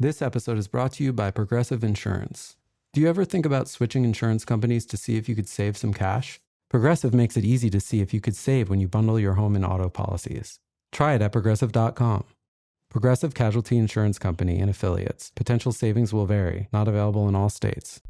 This episode is brought to you by Progressive Insurance. Do you ever think about switching insurance companies to see if you could save some cash? Progressive makes it easy to see if you could save when you bundle your home and auto policies. Try it at progressive.com. Progressive Casualty Insurance Company and Affiliates. Potential savings will vary. Not available in all states.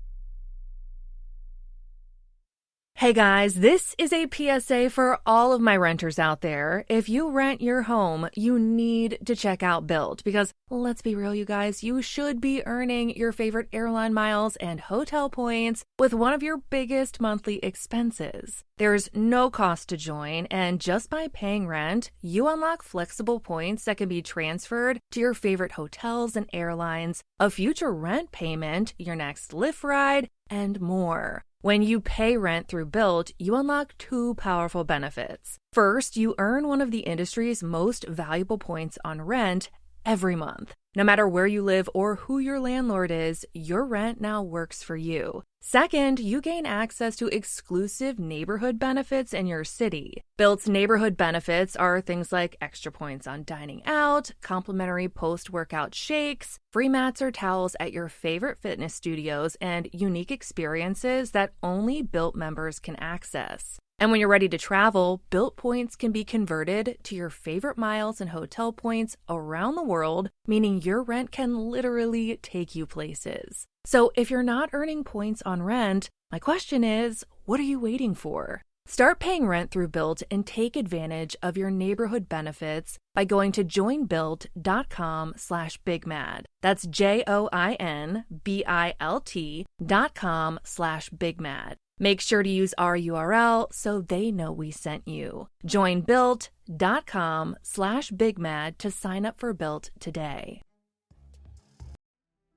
Hey guys, this is a PSA for all of my renters out there. If you rent your home, you need to check out Built because, let's be real, you guys, you should be earning your favorite airline miles and hotel points with one of your biggest monthly expenses. There's no cost to join, and just by paying rent, you unlock flexible points that can be transferred to your favorite hotels and airlines, a future rent payment, your next Lyft ride, and more. When you pay rent through Built, you unlock two powerful benefits. First, you earn one of the industry's most valuable points on rent every month. No matter where you live or who your landlord is, your rent now works for you. Second, you gain access to exclusive neighborhood benefits in your city. Built's neighborhood benefits are things like extra points on dining out, complimentary post-workout shakes, free mats or towels at your favorite fitness studios, and unique experiences that only Built members can access. And when you're ready to travel, Built points can be converted to your favorite miles and hotel points around the world, meaning your rent can literally take you places. So if you're not earning points on rent, my question is, what are you waiting for? Start paying rent through Built and take advantage of your neighborhood benefits by going to joinbuilt.com/bigmad. That's JOINBILT.com/bigmad. Make sure to use our URL so they know we sent you. Join built.com/bigmad to sign up for Built today.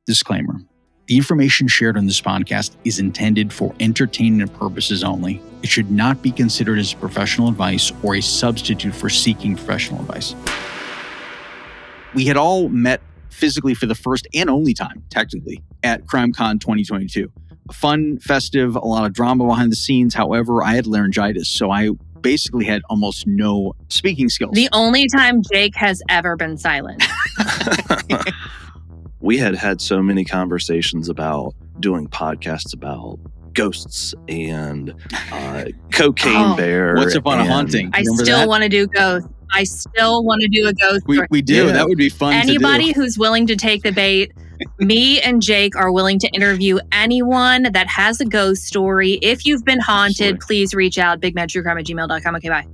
Disclaimer. The information shared on this podcast is intended for entertainment purposes only. It should not be considered as professional advice or a substitute for seeking professional advice. We had all met physically for the first and only time, technically, at CrimeCon 2022. Fun, festive, a lot of drama behind the scenes. However, I had laryngitis, so I basically had almost no speaking skills. The only time Jake has ever been silent. We had so many conversations about doing podcasts about ghosts and cocaine bear. What's up on a haunting? I still want to do ghosts. I still want to do a ghost story. We do. Yeah. That would be fun. Anybody who's willing to take the bait, me and Jake are willing to interview anyone that has a ghost story. If you've been haunted, please reach out. bigmadtruecrime@gmail.com. Okay, bye.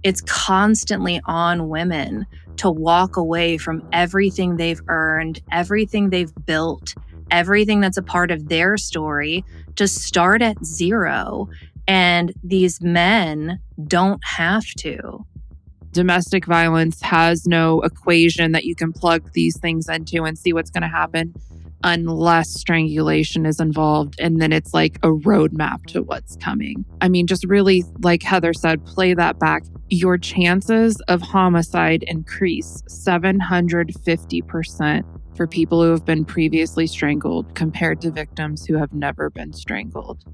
It's constantly on women to walk away from everything they've earned, everything they've built, everything that's a part of their story, to start at zero. And these men don't have to. Domestic violence has no equation that you can plug these things into and see what's going to happen unless strangulation is involved. And then it's like a roadmap to what's coming. I mean, just really, like Heather said, play that back. Your chances of homicide increase 750% for people who have been previously strangled compared to victims who have never been strangled.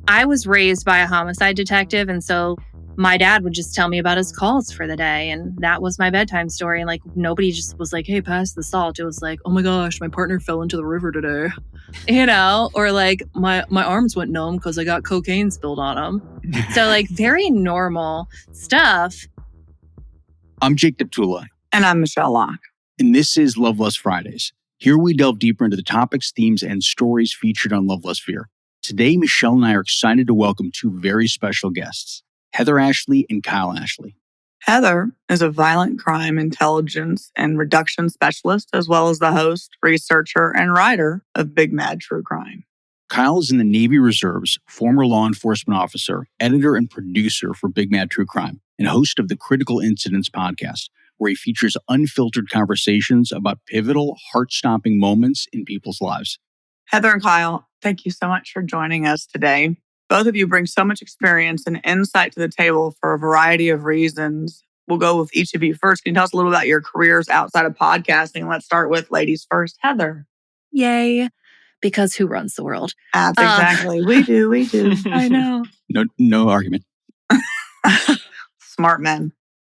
I was raised by a homicide detective, and so my dad would just tell me about his calls for the day, and that was my bedtime story. And like, nobody just was like, hey, pass the salt. It was like, oh my gosh, my partner fell into the river today, you know, or like my arms went numb because I got cocaine spilled on them. So like very normal stuff. I'm Jake Deptula. And I'm Michele, Locke. And this is Lovelust Fridays. Here we delve deeper into the topics, themes, and stories featured on Lovelust Fear. Today, Michele and I are excited to welcome two very special guests, Heather Ashley and Kyle Ashley. Heather is a violent crime intelligence and reduction specialist, as well as the host, researcher, and writer of Big Mad True Crime. Kyle is in the Navy Reserves, former law enforcement officer, editor and producer for Big Mad True Crime, and host of the Critical Incidents podcast, where he features unfiltered conversations about pivotal, heart-stopping moments in people's lives. Heather and Kyle, thank you so much for joining us today. Both of you bring so much experience and insight to the table for a variety of reasons. We'll go with each of you first. Can you tell us a little about your careers outside of podcasting? Let's start with ladies first. Heather. Yay. Because who runs the world? That's exactly. We do. I know. No argument. Smart men.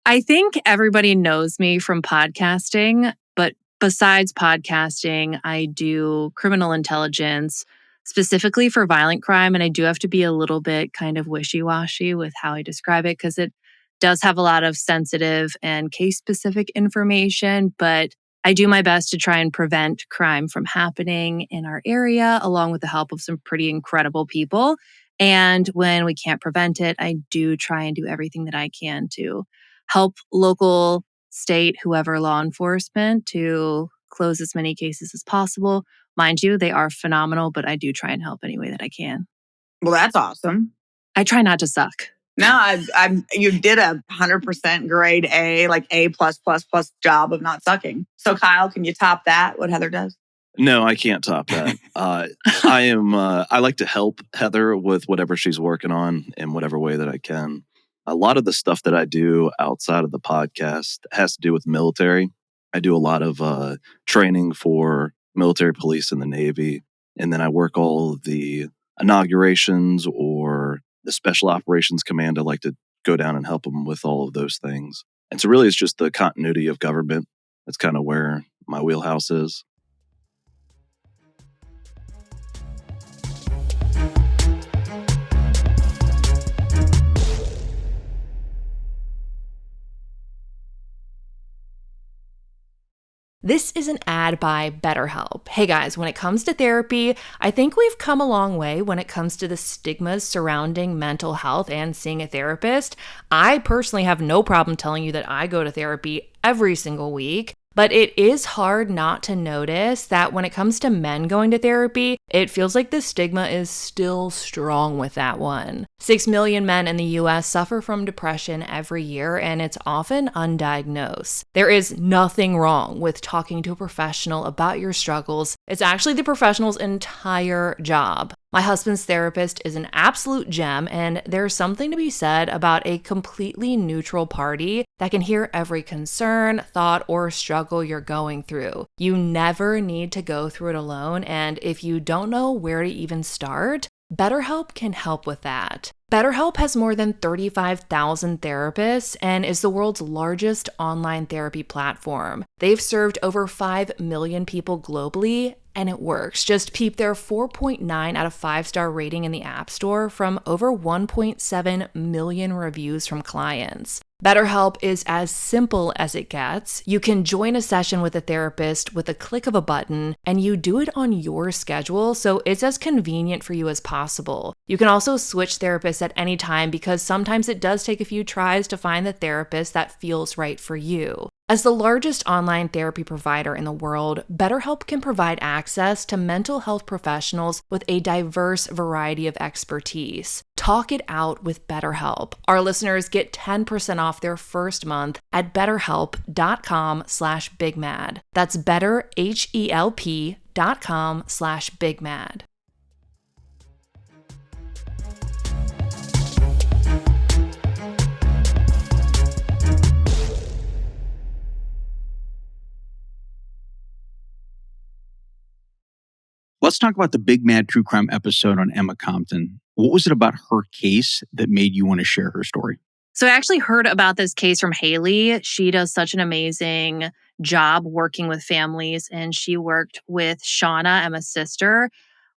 I think everybody knows me from podcasting, but Besides podcasting, I do criminal intelligence specifically for violent crime. And I do have to be a little bit kind of wishy-washy with how I describe it because it does have a lot of sensitive and case-specific information. But I do my best to try and prevent crime from happening in our area, along with the help of some pretty incredible people. And when we can't prevent it, I do try and do everything that I can to help local, state, whoever law enforcement to close as many cases as possible. Mind you, they are phenomenal, but I do try and help any way that I can. Well, that's awesome. I try not to suck. No, you did 100% grade A, like A+++ job of not sucking. So Kyle, can you top that? What Heather does? No, I can't top that. I like to help Heather with whatever she's working on in whatever way that I can. A lot of the stuff that I do outside of the podcast has to do with military. I do a lot of training for military police in the Navy. And then I work all of the inaugurations or the Special Operations Command. I like to go down and help them with all of those things. And so really it's just the continuity of government. That's kind of where my wheelhouse is. This is an ad by BetterHelp. Hey guys, when it comes to therapy, I think we've come a long way when it comes to the stigmas surrounding mental health and seeing a therapist. I personally have no problem telling you that I go to therapy every single week. But it is hard not to notice that when it comes to men going to therapy, it feels like the stigma is still strong with that one. 6 million men in the US suffer from depression every year, and it's often undiagnosed. There is nothing wrong with talking to a professional about your struggles. It's actually the professional's entire job. My husband's therapist is an absolute gem, and there's something to be said about a completely neutral party that can hear every concern, thought, or struggle you're going through. You never need to go through it alone, and if you don't know where to even start, BetterHelp can help with that. BetterHelp has more than 35,000 therapists and is the world's largest online therapy platform. They've served over 5 million people globally, and it works. Just peep their 4.9 out of 5-star rating in the App Store from over 1.7 million reviews from clients. BetterHelp is as simple as it gets. You can join a session with a therapist with a click of a button, and you do it on your schedule, so it's as convenient for you as possible. You can also switch therapists at any time because sometimes it does take a few tries to find the therapist that feels right for you. As the largest online therapy provider in the world, BetterHelp can provide access to mental health professionals with a diverse variety of expertise. Talk it out with BetterHelp. Our listeners get 10% off their first month at betterhelp.com/bigmad. That's betterhelp.com/bigmad. Let's talk about the Big Mad True Crime episode on Emma Compton. What was it about her case that made you want to share her story? So I actually heard about this case from Haley. She does such an amazing job working with families, and she worked with Shauna, Emma's sister,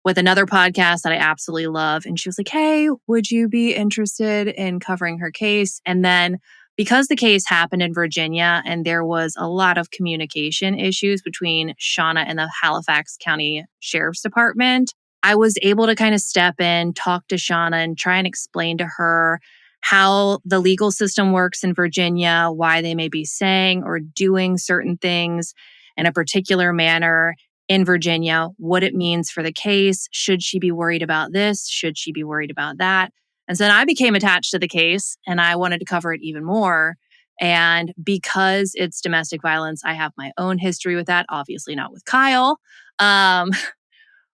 with another podcast that I absolutely love. And she was like, hey, would you be interested in covering her case? And then because the case happened in Virginia and there was a lot of communication issues between Shauna and the Halifax County Sheriff's Department, I was able to kind of step in, talk to Shauna, and try and explain to her how the legal system works in Virginia, why they may be saying or doing certain things in a particular manner in Virginia, what it means for the case. Should she be worried about this? Should she be worried about that? And so then I became attached to the case and I wanted to cover it even more. And because it's domestic violence, I have my own history with that, obviously not with Kyle.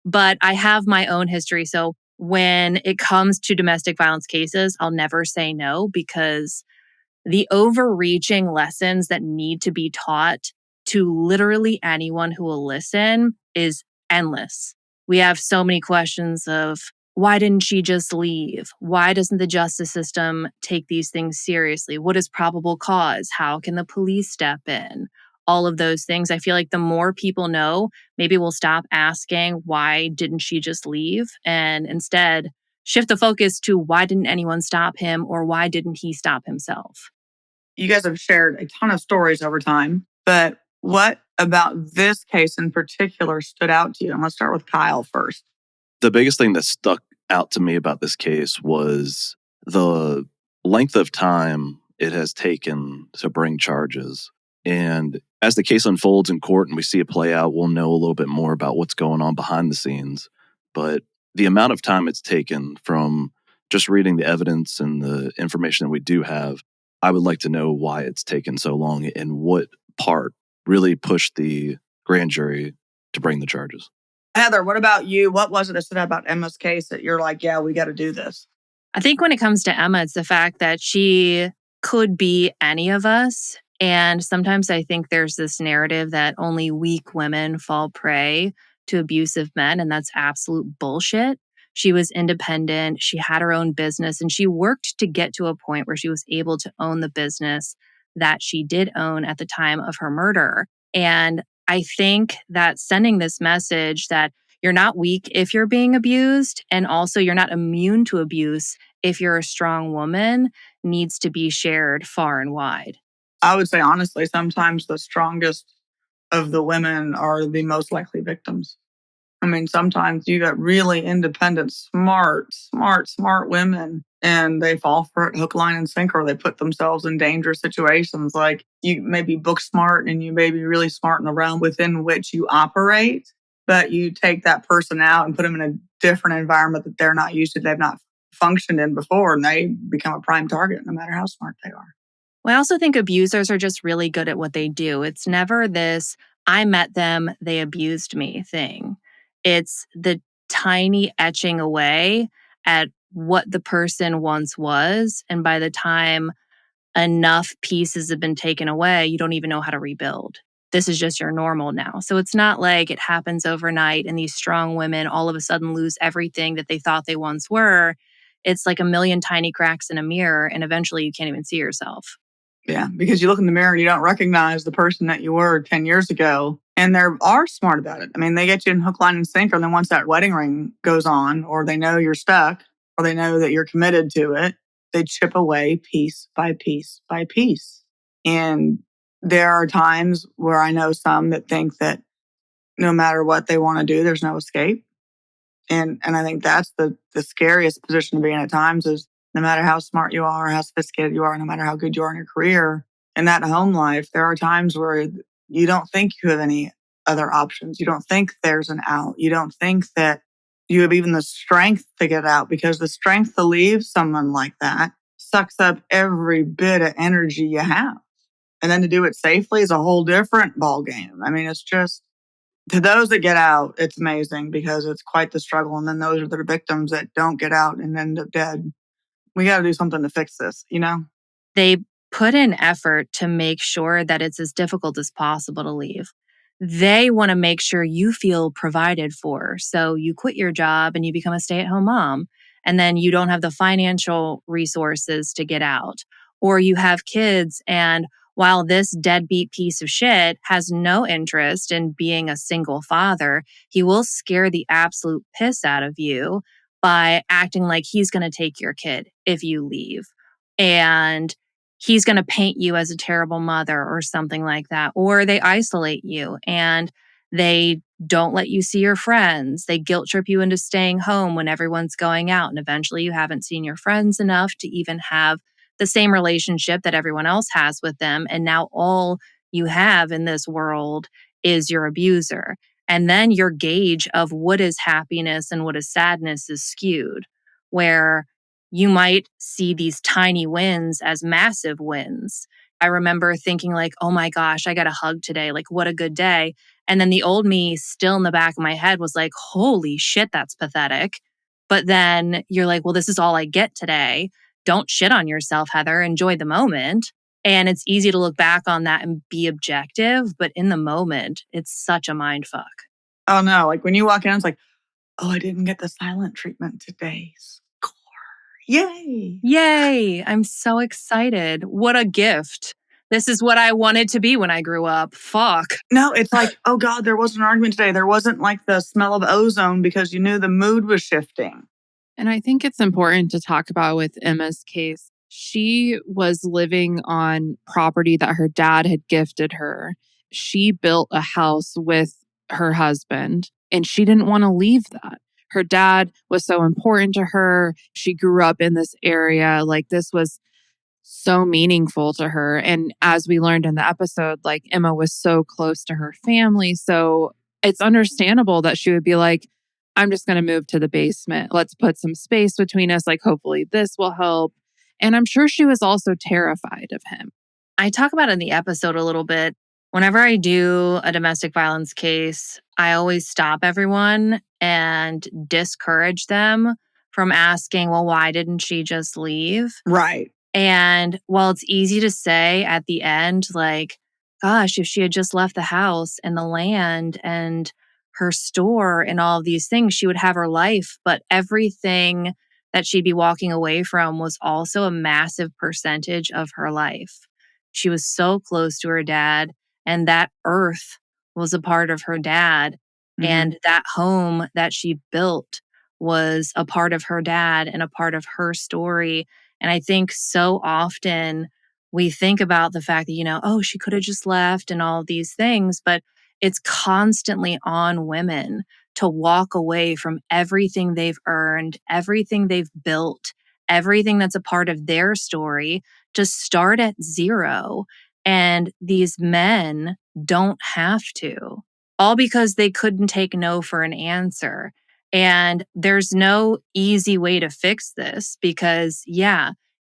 But I have my own history. So when it comes to domestic violence cases, I'll never say no because the overreaching lessons that need to be taught to literally anyone who will listen is endless. We have so many questions of, why didn't she just leave? Why doesn't the justice system take these things seriously? What is probable cause? How can the police step in? all of those things. I feel like the more people know, maybe we'll stop asking, why didn't she just leave? And instead shift the focus to why didn't anyone stop him or why didn't he stop himself? You guys have shared a ton of stories over time, but what about this case in particular stood out to you? And let's start with Kyle first. The biggest thing that stuck out to me about this case was the length of time it has taken to bring charges. And as the case unfolds in court and we see it play out, we'll know a little bit more about what's going on behind the scenes. But the amount of time it's taken from just reading the evidence and the information that we do have, I would like to know why it's taken so long and what part really pushed the grand jury to bring the charges. Heather, what about you? What was it that stood out about Emma's case that you're like, yeah, we got to do this? I think when it comes to Emma, it's the fact that she could be any of us. And sometimes I think there's this narrative that only weak women fall prey to abusive men, and that's absolute bullshit. She was independent, she had her own business, and she worked to get to a point where she was able to own the business that she did own at the time of her murder. And I think that sending this message that you're not weak if you're being abused, and also you're not immune to abuse if you're a strong woman, needs to be shared far and wide. I would say, honestly, sometimes the strongest of the women are the most likely victims. I mean, sometimes you got really independent, smart women, and they fall for it hook, line, and sinker. They put themselves in dangerous situations. Like, you may be book smart and you may be really smart in the realm within which you operate, but you take that person out and put them in a different environment that they're not used to, they've not functioned in before, and they become a prime target no matter how smart they are. Well, I also think abusers are just really good at what they do. It's never this, I met them, they abused me thing. It's the tiny etching away at what the person once was. And by the time enough pieces have been taken away, you don't even know how to rebuild. This is just your normal now. So it's not like it happens overnight and these strong women all of a sudden lose everything that they thought they once were. It's like a million tiny cracks in a mirror, and eventually you can't even see yourself. Yeah, because you look in the mirror and you don't recognize the person that you were 10 years ago. And they are smart about it. I mean, they get you in hook, line, and sinker. And then once that wedding ring goes on, or they know you're stuck, or they know that you're committed to it, they chip away piece by piece by piece. And there are times where I know some that think that no matter what they want to do, there's no escape. And I think that's the scariest position to be in at times is no matter how smart you are, how sophisticated you are, no matter how good you are in your career, in that home life, there are times where you don't think you have any other options. You don't think there's an out. You don't think that you have even the strength to get out, because the strength to leave someone like that sucks up every bit of energy you have. And then to do it safely is a whole different ballgame. I mean, it's just, to those that get out, it's amazing because it's quite the struggle. And then those are the victims that don't get out and end up dead. We got to do something to fix this, you know? They put in effort to make sure that it's as difficult as possible to leave. They want to make sure you feel provided for. So you quit your job and you become a stay-at-home mom, and then you don't have the financial resources to get out. Or you have kids, and while this deadbeat piece of shit has no interest in being a single father, he will scare the absolute piss out of you by acting like he's going to take your kid if you leave. And he's going to paint you as a terrible mother or something like that. Or they isolate you and they don't let you see your friends. They guilt trip you into staying home when everyone's going out. And eventually you haven't seen your friends enough to even have the same relationship that everyone else has with them. And now all you have in this world is your abuser. And then your gauge of what is happiness and what is sadness is skewed, where you might see these tiny wins as massive wins. I remember thinking like, oh my gosh, I got a hug today. Like, what a good day. And then the old me still in the back of my head was like, holy shit, that's pathetic. But then you're like, well, this is all I get today. Don't shit on yourself, Heather. Enjoy the moment. And it's easy to look back on that and be objective. But in the moment, it's such a mind fuck. Oh no, like when you walk in, it's like, oh, I didn't get the silent treatment today. Score. Yay. Yay. I'm so excited. What a gift This is what I wanted to be when I grew up. Fuck. No, it's like, oh God, there wasn't an argument today. There wasn't like the smell of ozone because you knew the mood was shifting. And I think it's important to talk about with Emma's case. She was living on property that her dad had gifted her. She built a house with her husband, and she didn't want to leave that. Her dad was so important to her. She grew up in this area. Like, this was so meaningful to her. And as we learned in the episode, like, Emma was so close to her family. So it's understandable that she would be like, I'm just going to move to the basement. Let's put some space between us. Like, hopefully this will help. And I'm sure she was also terrified of him. I talk about it in the episode a little bit. Whenever I do a domestic violence case, I always stop everyone and discourage them from asking, well, why didn't she just leave? Right. And while it's easy to say at the end, like, gosh, if she had just left the house and the land and her store and all of these things, she would have her life. But everything that she'd be walking away from was also a massive percentage of her life. She was so close to her dad, and that earth was a part of her dad. And that home that she built was a part of her dad and a part of her story. And I think so often we think about the fact that, oh, she could have just left and all of these things, but it's constantly on women to walk away from everything they've earned, everything they've built, everything that's a part of their story, to start at zero. And these men don't have to, all because they couldn't take no for an answer. And there's no easy way to fix this because,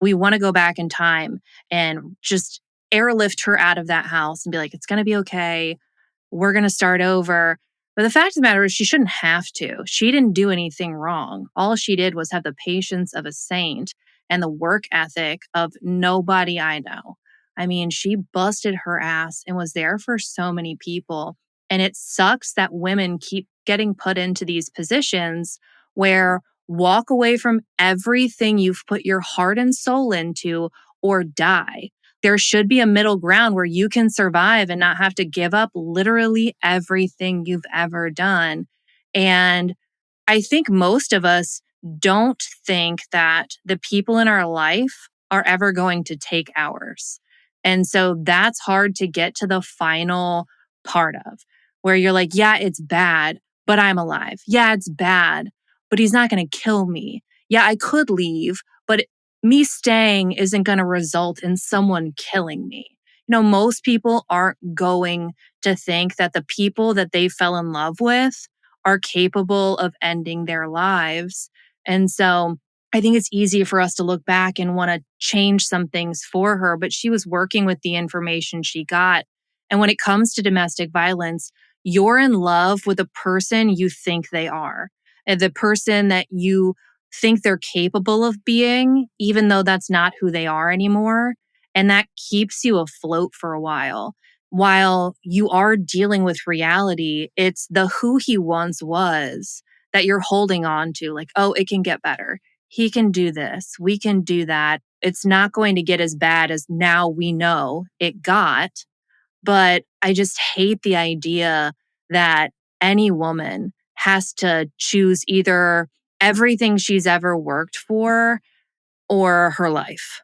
we want to go back in time and just airlift her out of that house and be like, it's going to be okay. We're going to start over. But the fact of the matter is she shouldn't have to. She didn't do anything wrong. All she did was have the patience of a saint and the work ethic of nobody I know. I mean, she busted her ass and was there for so many people. And it sucks that women keep getting put into these positions where walk away from everything you've put your heart and soul into or die. There should be a middle ground where you can survive and not have to give up literally everything you've ever done. And I think most of us don't think that the people in our life are ever going to take ours. And so that's hard to get to the final part of, where you're like, yeah, it's bad, but I'm alive. Yeah, it's bad, but he's not going to kill me. Yeah, I could leave, but me staying isn't going to result in someone killing me. Most people aren't going to think that the people that they fell in love with are capable of ending their lives. And so I think it's easy for us to look back and want to change some things for her, but she was working with the information she got. And when it comes to domestic violence, you're in love with the person you think they are, and the person that you think they're capable of being, even though that's not who they are anymore. And that keeps you afloat for a while. While you are dealing with reality, it's the who he once was that you're holding on to. Like, oh, it can get better. He can do this. We can do that. It's not going to get as bad as now we know it got. But I just hate the idea that any woman has to choose either everything she's ever worked for or her life.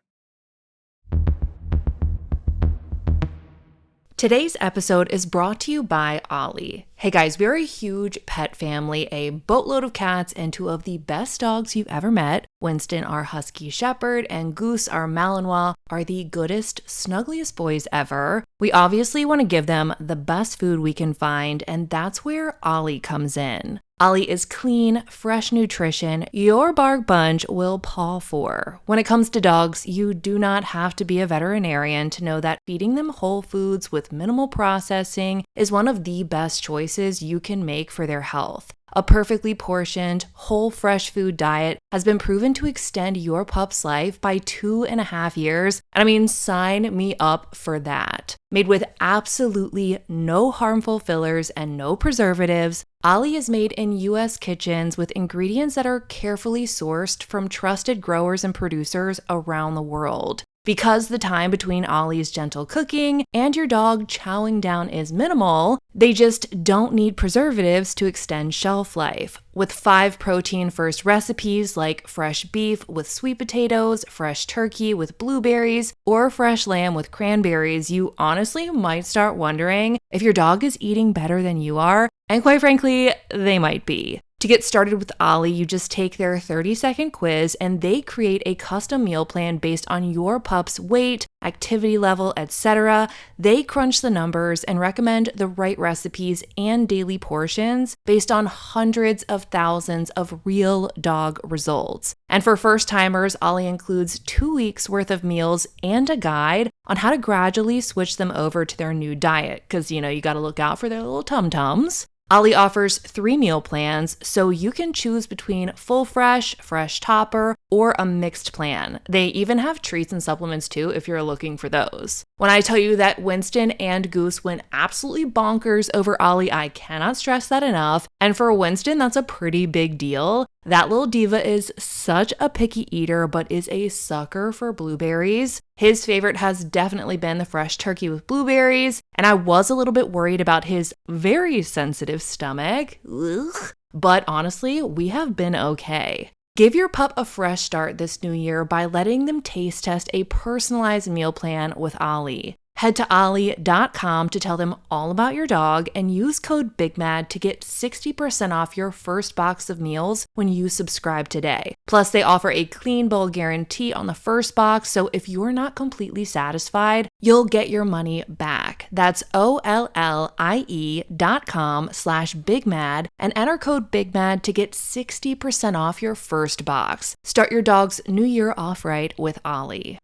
Today's episode is brought to you by Ollie. Hey guys, we're a huge pet family, a boatload of cats, and two of the best dogs you've ever met. Winston, our husky shepherd, and Goose, our Malinois, are the goodest, snuggliest boys ever. We obviously want to give them the best food we can find, and that's where Ollie comes in. Ollie is clean, fresh nutrition your bark bunch will paw for. When it comes to dogs, you do not have to be a veterinarian to know that feeding them whole foods with minimal processing is one of the best choices you can make for their health. A perfectly portioned, whole fresh food diet has been proven to extend your pup's life by 2.5 years. And I mean, sign me up for that. Made with absolutely no harmful fillers and no preservatives, Ollie is made in U.S. kitchens with ingredients that are carefully sourced from trusted growers and producers around the world. Because the time between Ollie's gentle cooking and your dog chowing down is minimal, they just don't need preservatives to extend shelf life. With 5 protein-first recipes like fresh beef with sweet potatoes, fresh turkey with blueberries, or fresh lamb with cranberries, you honestly might start wondering if your dog is eating better than you are, and quite frankly, they might be. To get started with Ollie, you just take their 30-second quiz and they create a custom meal plan based on your pup's weight, activity level, etc. They crunch the numbers and recommend the right recipes and daily portions based on hundreds of thousands of real dog results. And for first-timers, Ollie includes 2 weeks worth of meals and a guide on how to gradually switch them over to their new diet, because, you got to look out for their little tum-tums. Ollie offers 3 meal plans, so you can choose between full fresh topper, or a mixed plan. They even have treats and supplements too if you're looking for those. When I tell you that Winston and Goose went absolutely bonkers over Ollie, I cannot stress that enough. And for Winston, that's a pretty big deal. That little diva is such a picky eater, but is a sucker for blueberries. His favorite has definitely been the fresh turkey with blueberries, and I was a little bit worried about his very sensitive stomach. Ugh. But honestly, we have been okay. Give your pup a fresh start this new year by letting them taste test a personalized meal plan with Ollie. Head to ollie.com to tell them all about your dog and use code BIGMAD to get 60% off your first box of meals when you subscribe today. Plus, they offer a clean bowl guarantee on the first box, so if you're not completely satisfied, you'll get your money back. That's OLLIE.com/BIGMAD and enter code BIGMAD to get 60% off your first box. Start your dog's new year off right with Ollie.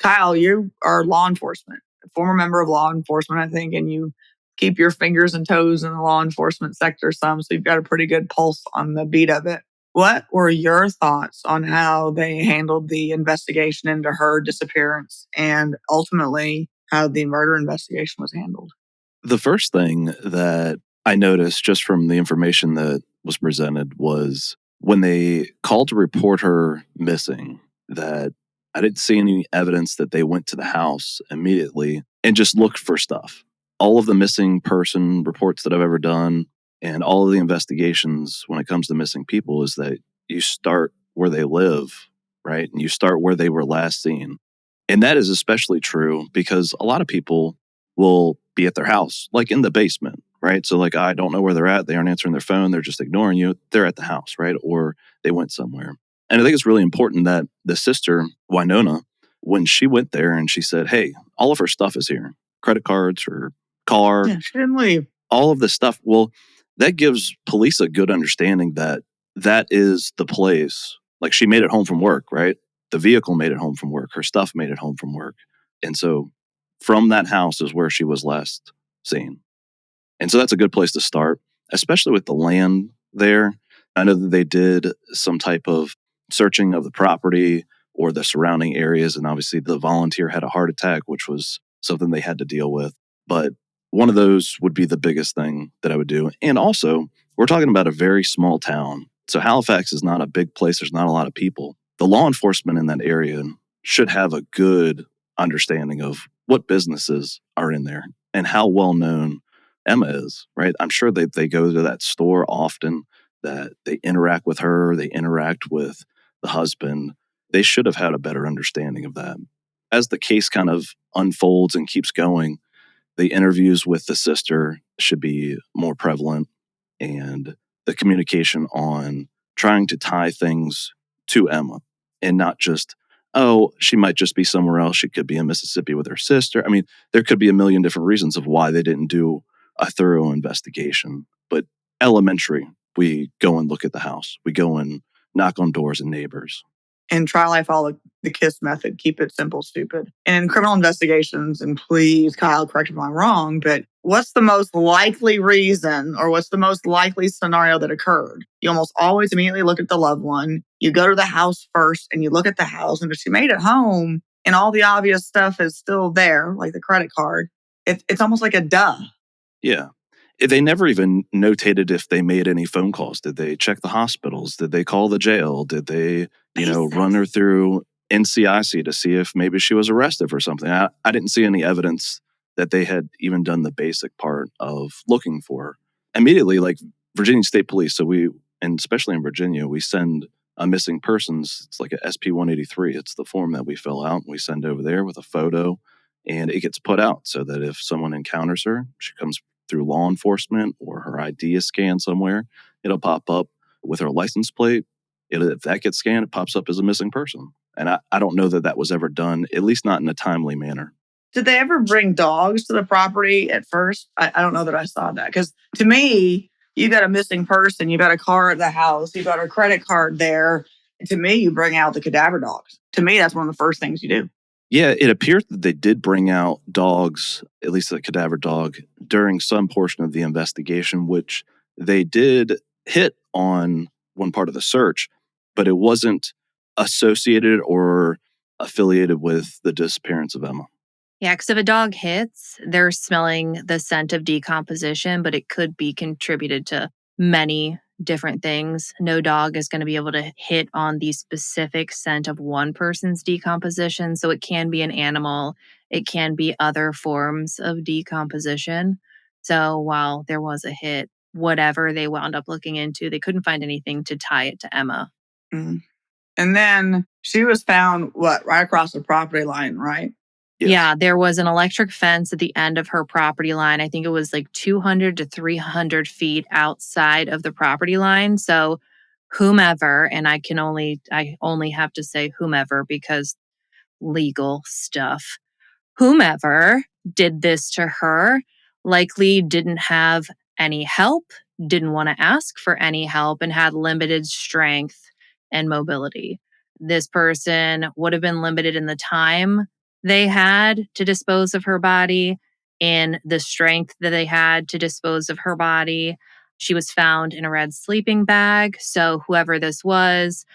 Kyle, you are law enforcement, a former member of law enforcement, I think, and you keep your fingers and toes in the law enforcement sector some, so you've got a pretty good pulse on the beat of it. What were your thoughts on how they handled the investigation into her disappearance and ultimately how the murder investigation was handled? The first thing that I noticed just from the information that was presented was when they called to report her missing, that I didn't see any evidence that they went to the house immediately and just looked for stuff. All of the missing person reports that I've ever done and all of the investigations when it comes to missing people is that you start where they live, right? And you start where they were last seen. And that is especially true because a lot of people will be at their house, like in the basement, right? So like, I don't know where they're at. They aren't answering their phone. They're just ignoring you. They're at the house, right? Or they went somewhere. And I think it's really important that the sister, Winona, when she went there and she said, hey, all of her stuff is here. Credit cards, her car. Yeah, she didn't leave. All of this stuff. Well, that gives police a good understanding that that is the place. Like she made it home from work, right? The vehicle made it home from work. Her stuff made it home from work. And so from that house is where she was last seen. And so that's a good place to start, especially with the land there. I know that they did some type of searching of the property or the surrounding areas. And obviously the volunteer had a heart attack, which was something they had to deal with. But one of those would be the biggest thing that I would do. And also, we're talking about a very small town. So Halifax is not a big place. There's not a lot of people. The law enforcement in that area should have a good understanding of what businesses are in there and how well known Emma is, right? I'm sure they go to that store often, that they interact with her, they interact with the husband. They should have had a better understanding of that. As the case kind of unfolds and keeps going, the interviews with the sister should be more prevalent, and the communication on trying to tie things to Emma and not just, oh, she might just be somewhere else. She could be in Mississippi with her sister. I mean, there could be a million different reasons of why they didn't do a thorough investigation. But elementary, we go and look at the house. We go and knock on doors and neighbors. In trial, I follow the KISS method, keep it simple, stupid. And in criminal investigations, and please, Kyle, correct me if I'm wrong, but what's the most likely reason or what's the most likely scenario that occurred? You almost always immediately look at the loved one. You go to the house first and you look at the house. And if she made it home and all the obvious stuff is still there, like the credit card, it's almost like a duh. Yeah. They never even notated if they made any phone calls. Did they check the hospitals? Did they call the jail? Did they, run her through NCIC to see if maybe she was arrested for something? I didn't see any evidence that they had even done the basic part of looking for her. Immediately, like Virginia State Police, and especially in Virginia, we send a missing persons. It's like a SP-183. It's the form that we fill out. We send over there with a photo, and it gets put out so that if someone encounters her, she comes through law enforcement or her ID is scanned somewhere, it'll pop up with her license plate. If that gets scanned, it pops up as a missing person. And I don't know that was ever done, at least not in a timely manner. Did they ever bring dogs to the property at first? I don't know that I saw that. Because to me, you got a missing person, you got a car at the house, you got a credit card there. And to me, you bring out the cadaver dogs. To me, that's one of the first things you do. Yeah, it appears that they did bring out dogs, at least a cadaver dog, during some portion of the investigation, which they did hit on one part of the search, but it wasn't associated or affiliated with the disappearance of Emma. Yeah, because if a dog hits, they're smelling the scent of decomposition, but it could be contributed to many different things. No dog is going to be able to hit on the specific scent of one person's decomposition. So it can be an animal, it can be other forms of decomposition. So while there was a hit, whatever they wound up looking into, they couldn't find anything to tie it to Emma. Mm. And then she was found, right across the property line, right? Yes. Yeah, there was an electric fence at the end of her property line. I think it was like 200 to 300 feet outside of the property line. So whomever, and I only have to say whomever because legal stuff, whomever did this to her likely didn't have any help, didn't want to ask for any help, and had limited strength and mobility. This person would have been limited in the time they had to dispose of her body, in the strength that they had to dispose of her body. She was found in a red sleeping bag. So whoever this was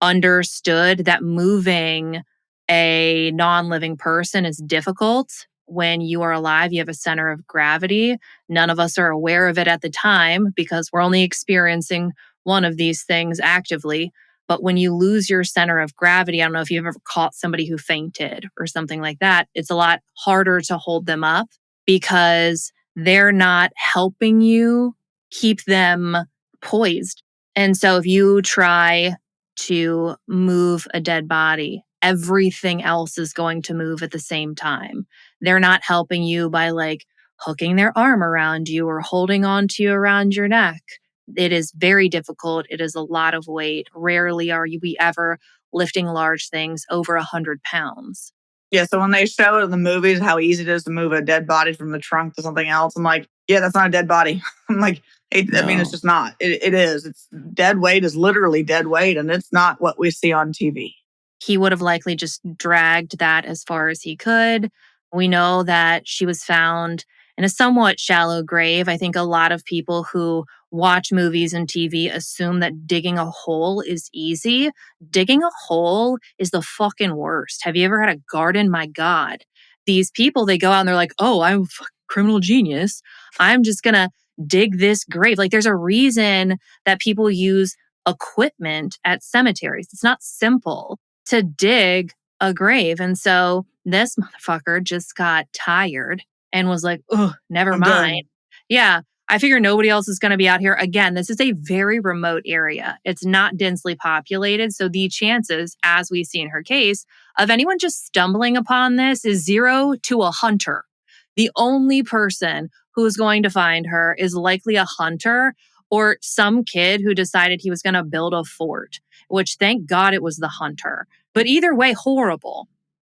understood that moving a non-living person is difficult. When you are alive, you have a center of gravity. None of us are aware of it at the time because we're only experiencing one of these things actively. But when you lose your center of gravity, I don't know if you've ever caught somebody who fainted or something like that, it's a lot harder to hold them up because they're not helping you keep them poised. And so if you try to move a dead body, everything else is going to move at the same time. They're not helping you by like hooking their arm around you or holding on to you around your neck. It is very difficult. It is a lot of weight. Rarely are we ever lifting large things over 100 pounds. Yeah, so when they show in the movies how easy it is to move a dead body from the trunk to something else, I'm like, yeah, that's not a dead body. I'm like, I mean, it's just not. It is. It's dead weight is literally dead weight, and it's not what we see on TV. He would have likely just dragged that as far as he could. We know that she was found in a somewhat shallow grave. I think a lot of people who watch movies and TV assume that digging a hole is easy. Digging a hole is the fucking worst. Have you ever had a garden? My God. These people, they go out and they're like, oh, I'm a criminal genius. I'm just going to dig this grave. Like there's a reason that people use equipment at cemeteries. It's not simple to dig a grave. And so this motherfucker just got tired and was like, oh, never mind. Yeah. I figure nobody else is going to be out here. Again, this is a very remote area. It's not densely populated. So the chances, as we see in her case, of anyone just stumbling upon this is 0 to a hunter. The only person who is going to find her is likely a hunter or some kid who decided he was going to build a fort, which thank God it was the hunter. But either way, horrible.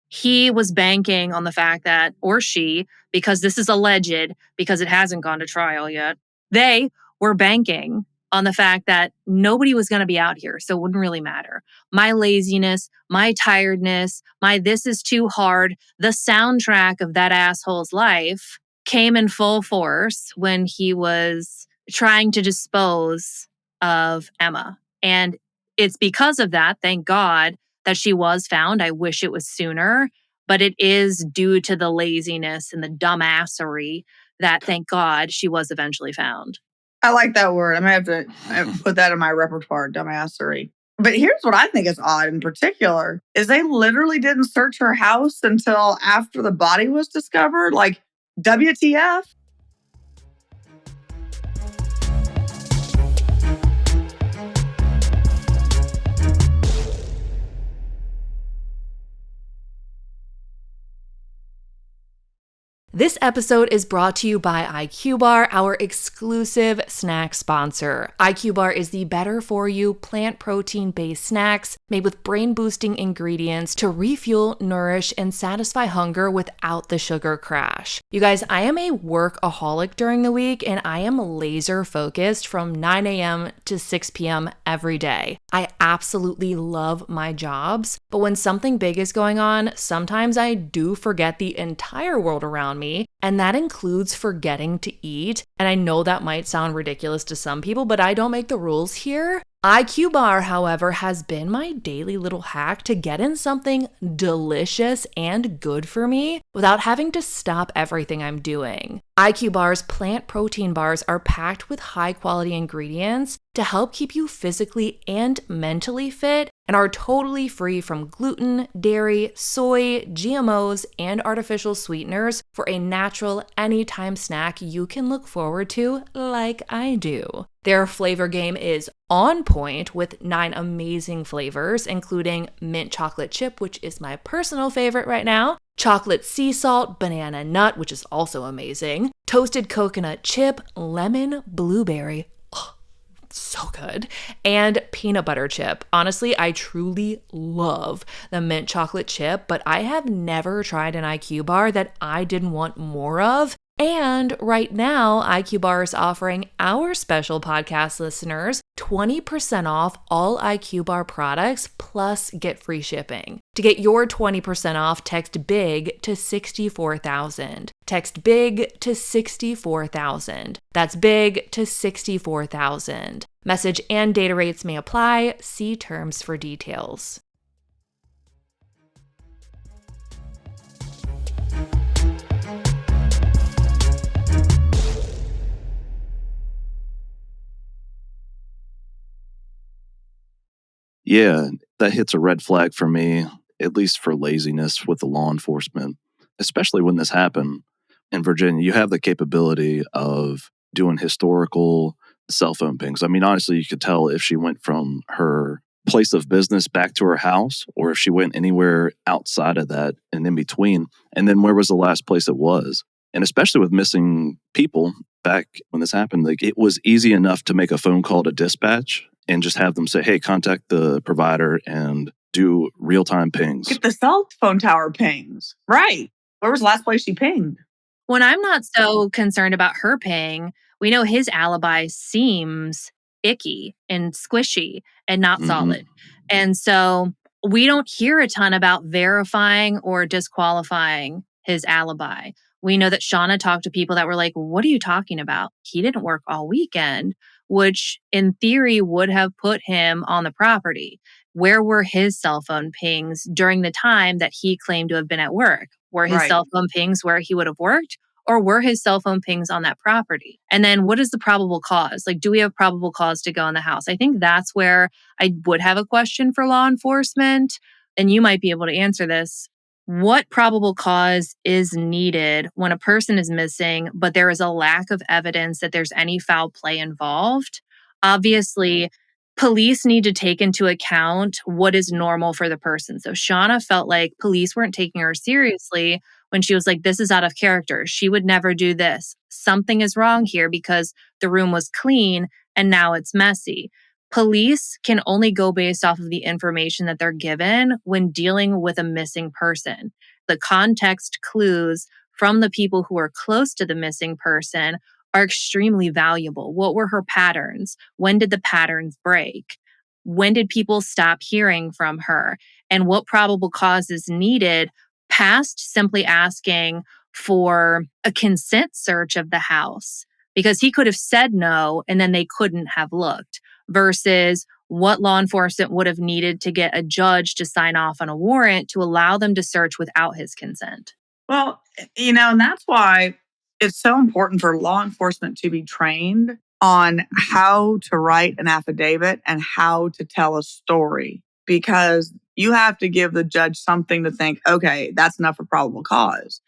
He was banking on the fact that, or she, because this is alleged, because it hasn't gone to trial yet, they were banking on the fact that nobody was going to be out here, so it wouldn't really matter. My laziness, my tiredness, my this is too hard, the soundtrack of that asshole's life came in full force when he was trying to dispose of Emma. And it's because of that, thank God, that she was found. I wish it was sooner, but it is due to the laziness and the dumbassery that, thank God, she was eventually found. I like that word. I might have to put that in my repertoire, dumbassery. But here's what I think is odd in particular, is they literally didn't search her house until after the body was discovered. Like, WTF? This episode is brought to you by IQ Bar, our exclusive snack sponsor. IQ Bar is the better for you plant protein-based snacks made with brain-boosting ingredients to refuel, nourish, and satisfy hunger without the sugar crash. You guys, I am a workaholic during the week, and I am laser focused from 9 a.m. to 6 p.m. every day. I absolutely love my jobs, but when something big is going on, sometimes I do forget the entire world around me, and that includes forgetting to eat. And I know that might sound ridiculous to some people, but I don't make the rules here. IQ Bar, however, has been my daily little hack to get in something delicious and good for me without having to stop everything I'm doing. IQ Bar's plant protein bars are packed with high-quality ingredients to help keep you physically and mentally fit and are totally free from gluten, dairy, soy, GMOs, and artificial sweeteners for a natural, anytime snack you can look forward to like I do. Their flavor game is on point with 9 amazing flavors, including mint chocolate chip, which is my personal favorite right now, chocolate sea salt, banana nut, which is also amazing, toasted coconut chip, lemon blueberry, so good, and peanut butter chip. Honestly, I truly love the mint chocolate chip, but I have never tried an IQ bar that I didn't want more of. And right now, IQ Bar is offering our special podcast listeners 20% off all IQ Bar products plus get free shipping. To get your 20% off, text BIG to 64,000. Text BIG to 64,000. That's BIG to 64,000. Message and data rates may apply. See terms for details. Yeah, that hits a red flag for me, at least for laziness with the law enforcement, especially when this happened. In Virginia, you have the capability of doing historical cell phone pings. I mean, honestly, you could tell if she went from her place of business back to her house or if she went anywhere outside of that and in between. And then where was the last place it was? And especially with missing people back when this happened, like it was easy enough to make a phone call to dispatch and just have them say, hey, contact the provider and do real-time pings. Get the cell phone tower pings. Right. Where was the last place she pinged? When I'm not so concerned about her ping, we know his alibi seems icky and squishy and not solid. And so we don't hear a ton about verifying or disqualifying his alibi. We know that Shauna talked to people that were like, what are you talking about? He didn't work all weekend, which in theory would have put him on the property. Where were his cell phone pings during the time that he claimed to have been at work? Were his cell phone pings where he would have worked? Or were his cell phone pings on that property? And then what is the probable cause? Like, do we have probable cause to go in the house? I think that's where I would have a question for law enforcement. And you might be able to answer this. What probable cause is needed when a person is missing, but there is a lack of evidence that there's any foul play involved? Obviously, police need to take into account what is normal for the person. So Shauna felt like police weren't taking her seriously when she was like, this is out of character. She would never do this. Something is wrong here because the room was clean and now it's messy. Police can only go based off of the information that they're given when dealing with a missing person. The context clues from the people who are close to the missing person are extremely valuable. What were her patterns? When did the patterns break? When did people stop hearing from her? And what probable cause is needed past simply asking for a consent search of the house? Because he could have said no and then they couldn't have looked, versus what law enforcement would have needed to get a judge to sign off on a warrant to allow them to search without his consent. Well, and that's why It's so important for law enforcement to be trained on how to write an affidavit and how to tell a story, because you have to give the judge something to think, okay, that's enough for probable cause.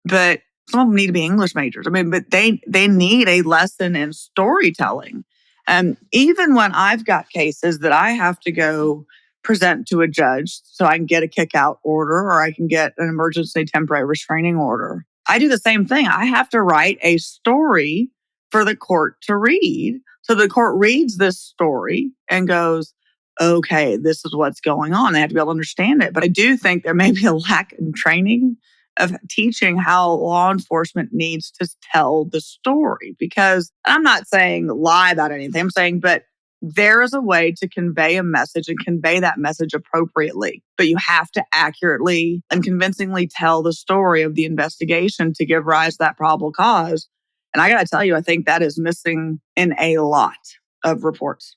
But some of them need to be English majors. But they need a lesson in storytelling. And even when I've got cases that I have to go present to a judge so I can get a kick out order or I can get an emergency temporary restraining order, I do the same thing. I have to write a story for the court to read. So the court reads this story and goes, okay, this is what's going on. They have to be able to understand it. But I do think there may be a lack in training of teaching how law enforcement needs to tell the story. Because I'm not saying lie about anything. I'm saying, but there is a way to convey a message and convey that message appropriately. But you have to accurately and convincingly tell the story of the investigation to give rise to that probable cause. And I got to tell you, I think that is missing in a lot of reports.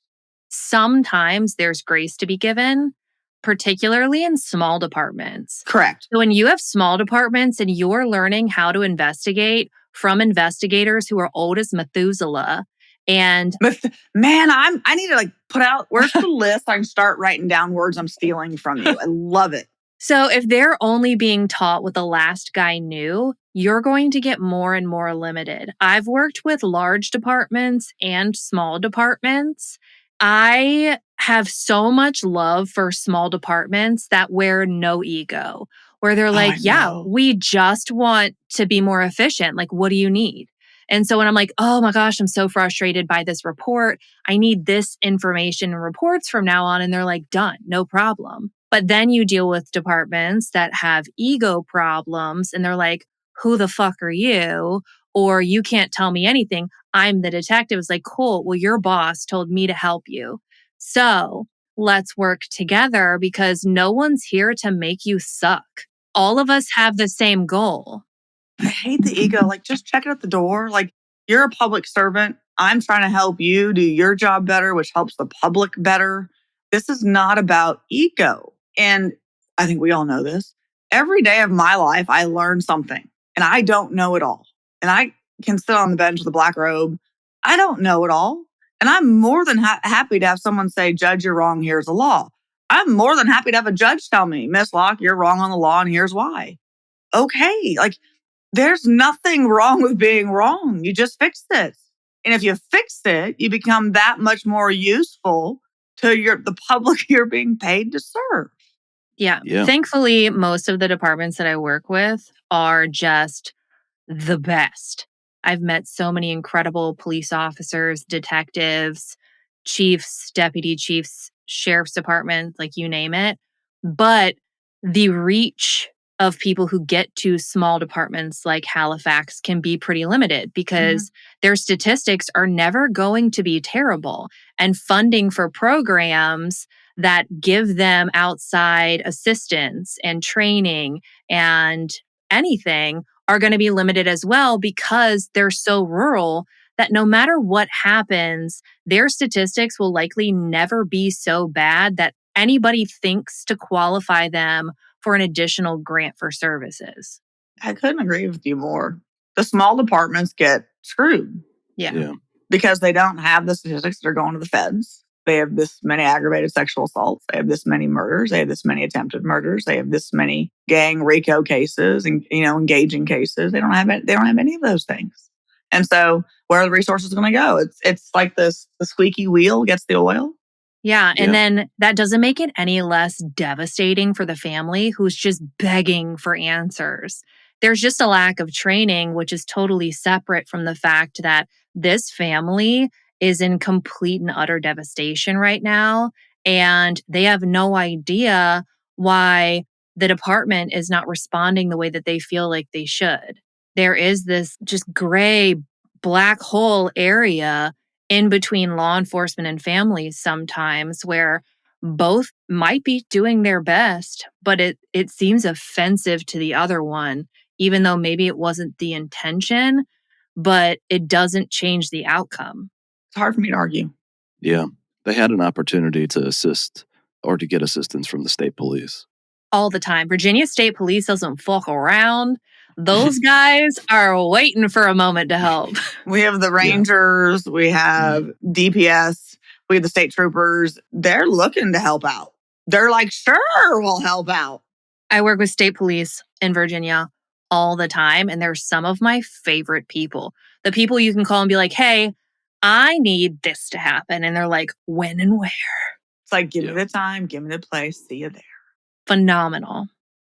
Sometimes there's grace to be given, particularly in small departments. Correct. So when you have small departments and you're learning how to investigate from investigators who are old as Methuselah, and man, I need to put out, where's the list? I can start writing down words I'm stealing from you. I love it. So if they're only being taught what the last guy knew, you're going to get more and more limited. I've worked with large departments and small departments. I have so much love for small departments that wear no ego, where they're like, yeah, we just want to be more efficient. Like, what do you need? And so when I'm like, oh my gosh, I'm so frustrated by this report. I need this information and reports from now on. And they're like, done, no problem. But then you deal with departments that have ego problems and they're like, who the fuck are you? Or you can't tell me anything. I'm the detective. It's like, cool. Well, your boss told me to help you. So let's work together because no one's here to make you suck. All of us have the same goal. I hate the ego. Just check it at the door. You're a public servant. I'm trying to help you do your job better, which helps the public better. This is not about ego. And I think we all know this. Every day of my life, I learn something and I don't know it all. And I can sit on the bench with a black robe. I don't know it all. And I'm more than happy to have someone say, Judge, you're wrong. Here's the law. I'm more than happy to have a judge tell me, Miss Locke, you're wrong on the law and here's why. Okay. There's nothing wrong with being wrong. You just fix it. And if you fix it, you become that much more useful to the public you're being paid to serve. Yeah. Thankfully, most of the departments that I work with are just the best. I've met so many incredible police officers, detectives, chiefs, deputy chiefs, sheriff's department, you name it. But the reach of people who get to small departments like Halifax can be pretty limited because their statistics are never going to be terrible. And funding for programs that give them outside assistance and training and anything are going to be limited as well because they're so rural that no matter what happens, their statistics will likely never be so bad that anybody thinks to qualify them for an additional grant for services. I couldn't agree with you more. The small departments get screwed. Yeah. Because they don't have the statistics that are going to the feds. They have this many aggravated sexual assaults. They have this many murders. They have this many attempted murders. They have this many gang RICO cases and engaging cases. They don't have any of those things. And so where are the resources going to go? It's like the squeaky wheel gets the oil. Yeah. And then that doesn't make it any less devastating for the family who's just begging for answers. There's just a lack of training, which is totally separate from the fact that this family is in complete and utter devastation right now. And they have no idea why the department is not responding the way that they feel like they should. There is this just gray black hole area in between law enforcement and families sometimes where both might be doing their best, but it seems offensive to the other one, even though maybe it wasn't the intention, but it doesn't change the outcome. It's hard for me to argue. Yeah. They had an opportunity to assist or to get assistance from the state police. All the time. Virginia State Police doesn't fuck around. Those guys are waiting for a moment to help. We have the Rangers, we have DPS, we have the state troopers. They're looking to help out. They're like, sure, we'll help out. I work with state police in Virginia all the time, and they're some of my favorite people. The people you can call and be like, hey, I need this to happen. And they're like, when and where? It's like, give me the time, give me the place, see you there. Phenomenal.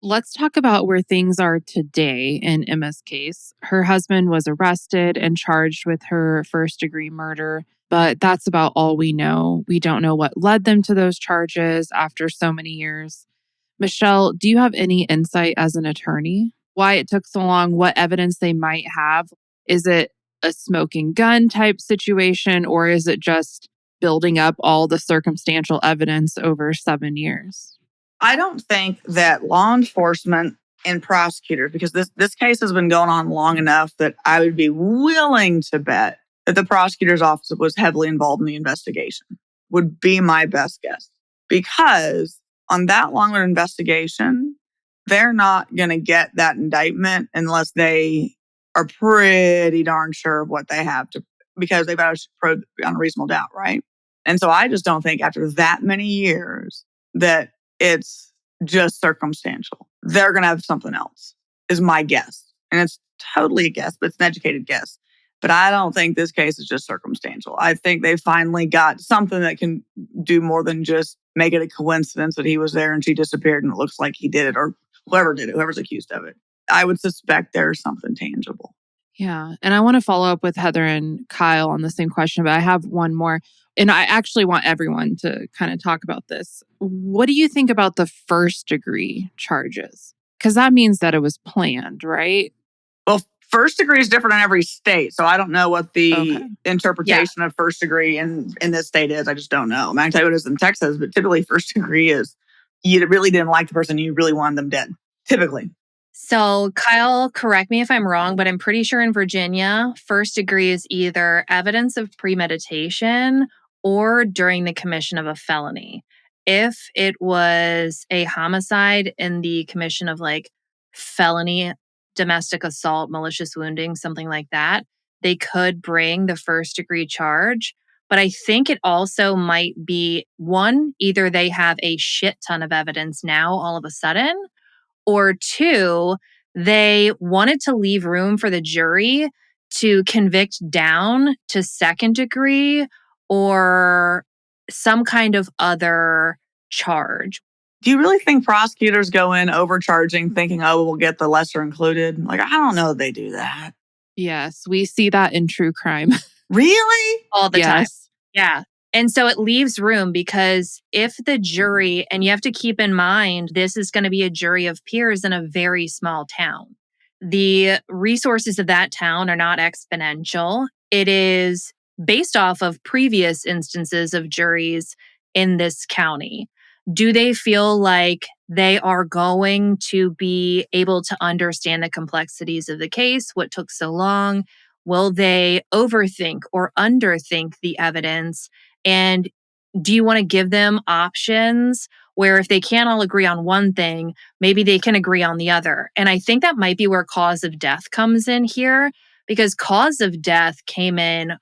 Let's talk about where things are today in Emma's case. Her husband was arrested and charged with her first-degree murder, but that's about all we know. We don't know what led them to those charges after so many years. Michele, do you have any insight as an attorney? Why it took so long? What evidence they might have? Is it a smoking gun type situation, or is it just building up all the circumstantial evidence over 7 years? I don't think that law enforcement and prosecutors, because this case has been going on long enough that I would be willing to bet that the prosecutor's office was heavily involved in the investigation, would be my best guess. Because on that long of an investigation, they're not going to get that indictment unless they are pretty darn sure of what they have to, because they've got to prove beyond a reasonable doubt, right? And so I just don't think after that many years that it's just circumstantial. They're going to have something else, is my guess. And it's totally a guess, but it's an educated guess. But I don't think this case is just circumstantial. I think they finally got something that can do more than just make it a coincidence that he was there and she disappeared and it looks like he did it, or whoever did it, whoever's accused of it. I would suspect there's something tangible. Yeah. And I want to follow up with Heather and Kyle on the same question, but I have one more. And I actually want everyone to kind of talk about this. What do you think about the first degree charges? Because that means that it was planned, right? Well, first degree is different in every state. So I don't know what the interpretation of first degree in this state is. I just don't know. I can tell you what it is in Texas, but typically first degree is you really didn't like the person, you really wanted them dead. Typically. So Kyle, correct me if I'm wrong, but I'm pretty sure in Virginia, first degree is either evidence of premeditation or during the commission of a felony. If it was a homicide in the commission of like felony, domestic assault, malicious wounding, something like that, they could bring the first degree charge. But I think it also might be one, either they have a shit ton of evidence now all of a sudden, or two, they wanted to leave room for the jury to convict down to second degree or some kind of other charge. Do you really think prosecutors go in overcharging, thinking, oh, we'll get the lesser included? Like, I don't know if they do that. Yes, we see that in true crime. Really? All the time. Yes. Yeah. And so it leaves room because if the jury, and you have to keep in mind, this is going to be a jury of peers in a very small town. The resources of that town are not exponential. It is based off of previous instances of juries in this county. Do they feel like they are going to be able to understand the complexities of the case? What took so long? Will they overthink or underthink the evidence? And do you want to give them options where if they can't all agree on one thing, maybe they can agree on the other? And I think that might be where cause of death comes in here, because cause of death came in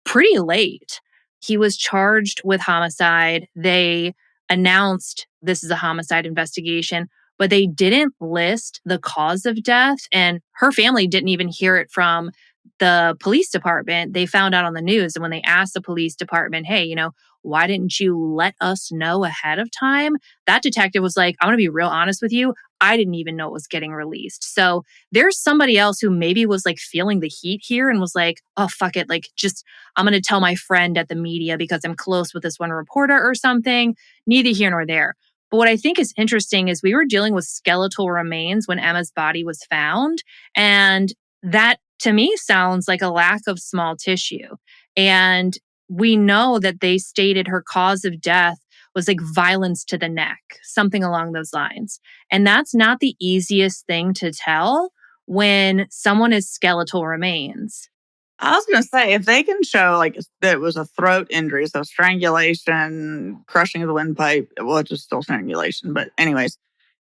pretty late. He was charged with homicide. They announced this is a homicide investigation, but they didn't list the cause of death. And her family didn't even hear it from the police department. They found out on the news. And when they asked the police department, hey, why didn't you let us know ahead of time? That detective was like, I'm going to be real honest with you. I didn't even know it was getting released. So there's somebody else who maybe was like feeling the heat here and was like, oh, fuck it. Like, just, I'm going to tell my friend at the media because I'm close with this one reporter or something. Neither here nor there. But what I think is interesting is we were dealing with skeletal remains when Emma's body was found. And that to me sounds like a lack of small tissue. And we know that they stated her cause of death was like violence to the neck, something along those lines. And that's not the easiest thing to tell when someone is skeletal remains. I was going to say, if they can show like that it was a throat injury, so strangulation, crushing of the windpipe, well, it's just still strangulation. But anyways,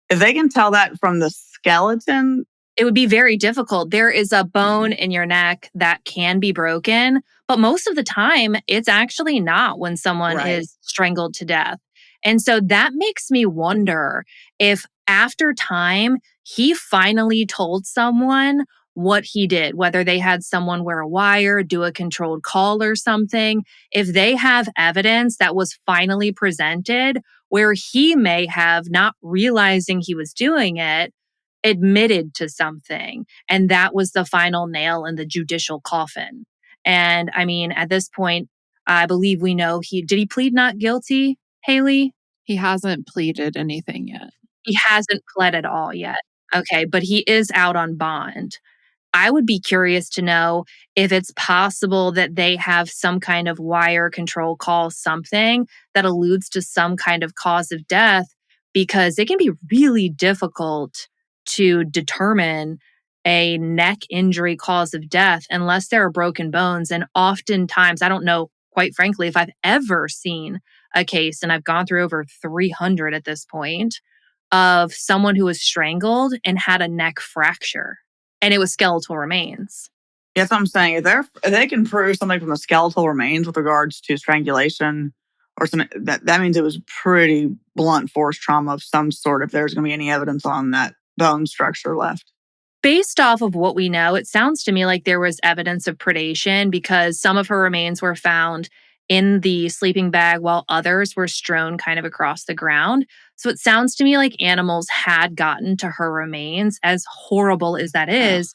if they can tell that from the skeleton, It would be very difficult. There is a bone in your neck that can be broken, but most of the time, it's actually not when someone Right. is strangled to death. And so that makes me wonder if after time, he finally told someone what he did, whether they had someone wear a wire, do a controlled call or something. If they have evidence that was finally presented where he may have, not realizing he was doing it, admitted to something. And that was the final nail in the judicial coffin. And I mean, at this point, I believe we know did he plead not guilty, Haley? He hasn't pleaded anything yet. He hasn't pled at all yet. Okay, but he is out on bond. I would be curious to know if it's possible that they have some kind of wire control call, something that alludes to some kind of cause of death, because it can be really difficult to determine a neck injury cause of death unless there are broken bones. And oftentimes, I don't know, quite frankly, if I've ever seen a case, and I've gone through over 300 at this point, of someone who was strangled and had a neck fracture. And it was skeletal remains. Yes, I'm saying if they can prove something from the skeletal remains with regards to strangulation or something, that means it was pretty blunt force trauma of some sort if there's going to be any evidence on that bone structure left. Based off of what we know, it sounds to me like there was evidence of predation because some of her remains were found in the sleeping bag while others were strewn kind of across the ground. So it sounds to me like animals had gotten to her remains, as horrible as that is.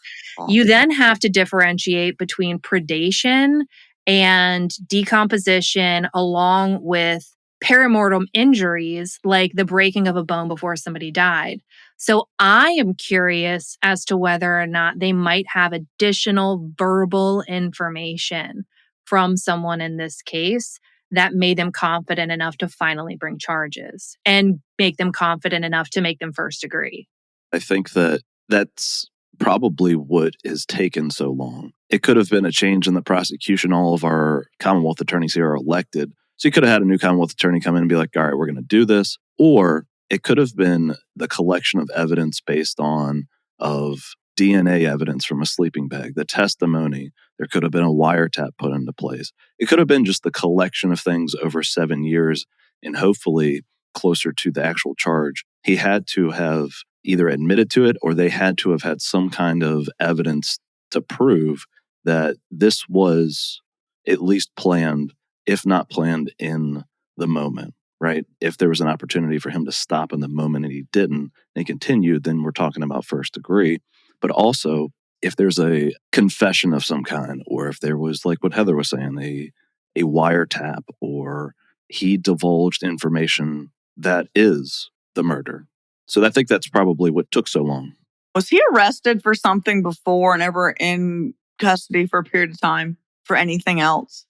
You then have to differentiate between predation and decomposition along with perimortem injuries like the breaking of a bone before somebody died. So I am curious as to whether or not they might have additional verbal information from someone in this case that made them confident enough to finally bring charges and make them confident enough to make them first degree. I think that that's probably what has taken so long. It could have been a change in the prosecution. All of our Commonwealth attorneys here are elected. So you could have had a new Commonwealth attorney come in and be like, all right, we're going to do this. Or it could have been the collection of evidence based on of DNA evidence from a sleeping bag, the testimony. There could have been a wiretap put into place. It could have been just the collection of things over 7 years and hopefully closer to the actual charge. He had to have either admitted to it or they had to have had some kind of evidence to prove that this was at least planned, if not planned in the moment, right? If there was an opportunity for him to stop in the moment and he didn't, and he continued, then we're talking about first degree. But also, if there's a confession of some kind, or if there was, like what Heather was saying, a wiretap, or he divulged information that is the murder. So I think that's probably what took so long. Was he arrested for something before and ever in custody for a period of time for anything else?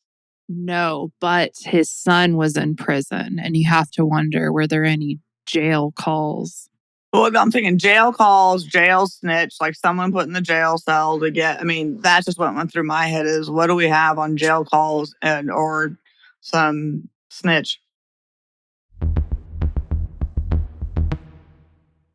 No, but his son was in prison, and you have to wonder, were there any jail calls? Well, I'm thinking jail calls, jail snitch, like someone put in the jail cell to get, that's just what went through my head is what do we have on jail calls or some snitch?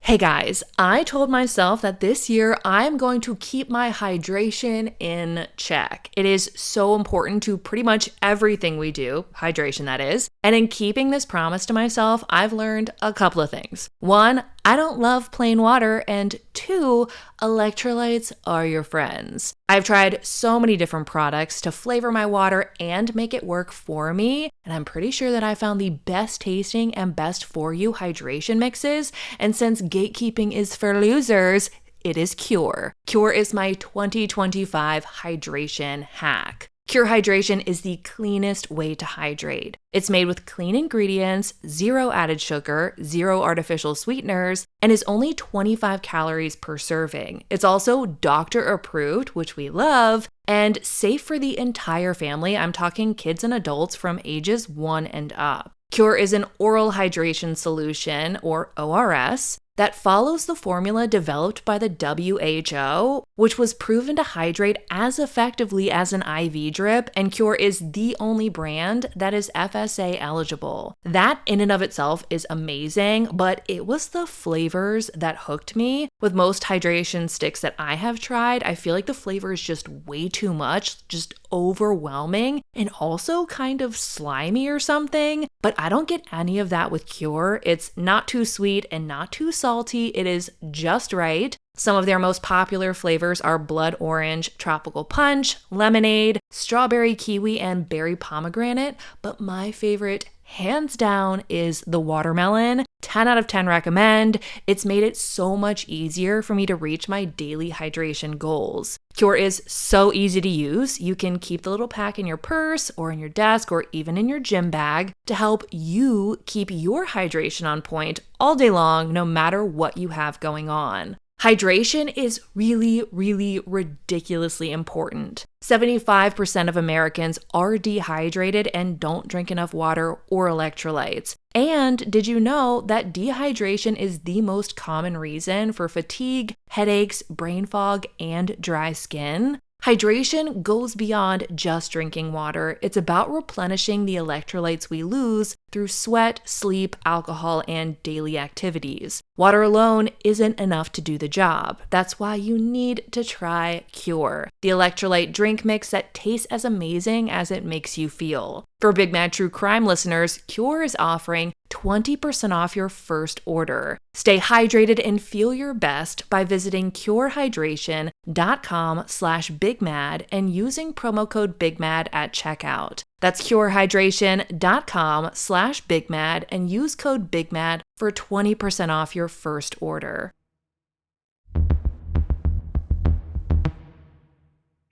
Hey guys, I told myself that this year I'm going to keep my hydration in check. It is so important to pretty much everything we do, hydration that is. And in keeping this promise to myself, I've learned a couple of things. One, I don't love plain water, and two, electrolytes are your friends. I've tried so many different products to flavor my water and make it work for me, and I'm pretty sure that I found the best tasting and best for you hydration mixes, and since gatekeeping is for losers, it is Cure. Cure is my 2025 hydration hack. Cure Hydration is the cleanest way to hydrate. It's made with clean ingredients, zero added sugar, zero artificial sweeteners, and is only 25 calories per serving. It's also doctor approved, which we love, and safe for the entire family. I'm talking kids and adults from ages 1 and up. Cure is an oral hydration solution, or ORS, that follows the formula developed by the WHO, which was proven to hydrate as effectively as an IV drip, and Cure is the only brand that is FSA eligible. That in and of itself is amazing, but it was the flavors that hooked me. With most hydration sticks that I have tried, I feel like the flavor is just way too much, just overwhelming, and also kind of slimy or something. But I don't get any of that with Cure. It's not too sweet and not too salty. It is just right. Some of their most popular flavors are blood orange, tropical punch, lemonade, strawberry kiwi, and berry pomegranate. But my favorite, hands down, is the watermelon. 10 out of 10 recommend. It's made it so much easier for me to reach my daily hydration goals. Cure is so easy to use. You can keep the little pack in your purse or in your desk or even in your gym bag to help you keep your hydration on point all day long, no matter what you have going on. Hydration is really, really ridiculously important. 75% of Americans are dehydrated and don't drink enough water or electrolytes. And did you know that dehydration is the most common reason for fatigue, headaches, brain fog, and dry skin? Hydration goes beyond just drinking water. It's about replenishing the electrolytes we lose through sweat, sleep, alcohol, and daily activities. Water alone isn't enough to do the job. That's why you need to try Cure, the electrolyte drink mix that tastes as amazing as it makes you feel. For Big Mad True Crime listeners, Cure is offering 20% off your first order. Stay hydrated and feel your best by visiting curehydration.com/bigmad and using promo code BIGMAD at checkout. That's curehydration.com/bigmad and use code BIGMAD for 20% off your first order.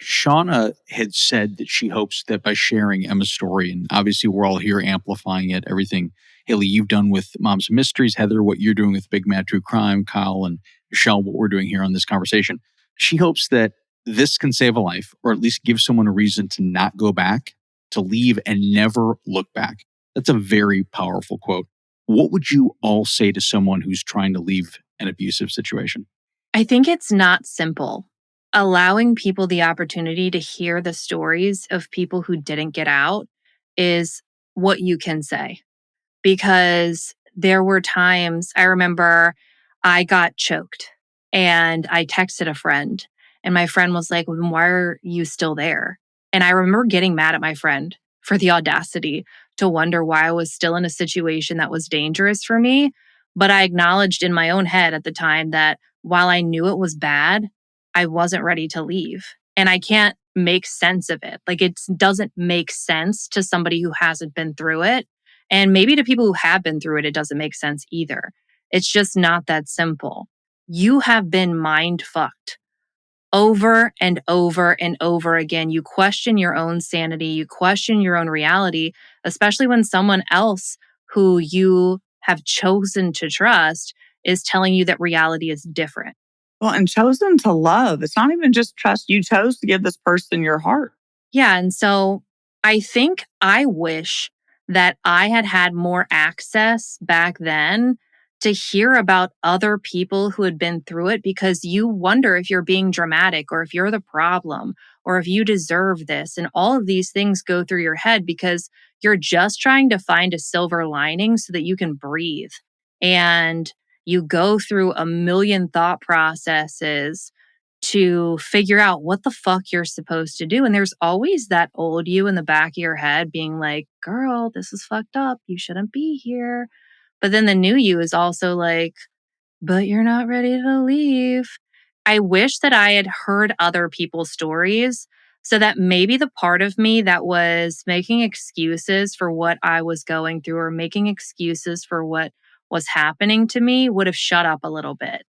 Shauna had said that she hopes that by sharing Emma's story, and obviously we're all here amplifying it, everything, Haley, you've done with Moms and Mysteries, Heather, what you're doing with Big Mad True Crime, Kyle and Michele, what we're doing here on this conversation. She hopes that this can save a life, or at least give someone a reason to not go back, to leave and never look back. That's a very powerful quote. What would you all say to someone who's trying to leave an abusive situation? I think it's not simple. Allowing people the opportunity to hear the stories of people who didn't get out is what you can say. Because there were times, I remember I got choked and I texted a friend and my friend was like, well, why are you still there? And I remember getting mad at my friend for the audacity to wonder why I was still in a situation that was dangerous for me. But I acknowledged in my own head at the time that while I knew it was bad, I wasn't ready to leave. And I can't make sense of it. Like, it doesn't make sense to somebody who hasn't been through it. And maybe to people who have been through it, it doesn't make sense either. It's just not that simple. You have been mind fucked over and over and over again. You question your own sanity. You question your own reality, especially when someone else who you have chosen to trust is telling you that reality is different. Well, and chosen to love. It's not even just trust. You chose to give this person your heart. Yeah. And so I think I wish that I had had more access back then to hear about other people who had been through it, because you wonder if you're being dramatic or if you're the problem or if you deserve this. And all of these things go through your head because you're just trying to find a silver lining so that you can breathe. And you go through a million thought processes to figure out what the fuck you're supposed to do. And there's always that old you in the back of your head being like, girl, this is fucked up. You shouldn't be here. But then the new you is also like, but you're not ready to leave. I wish that I had heard other people's stories so that maybe the part of me that was making excuses for what I was going through or making excuses for what was happening to me would have shut up a little bit.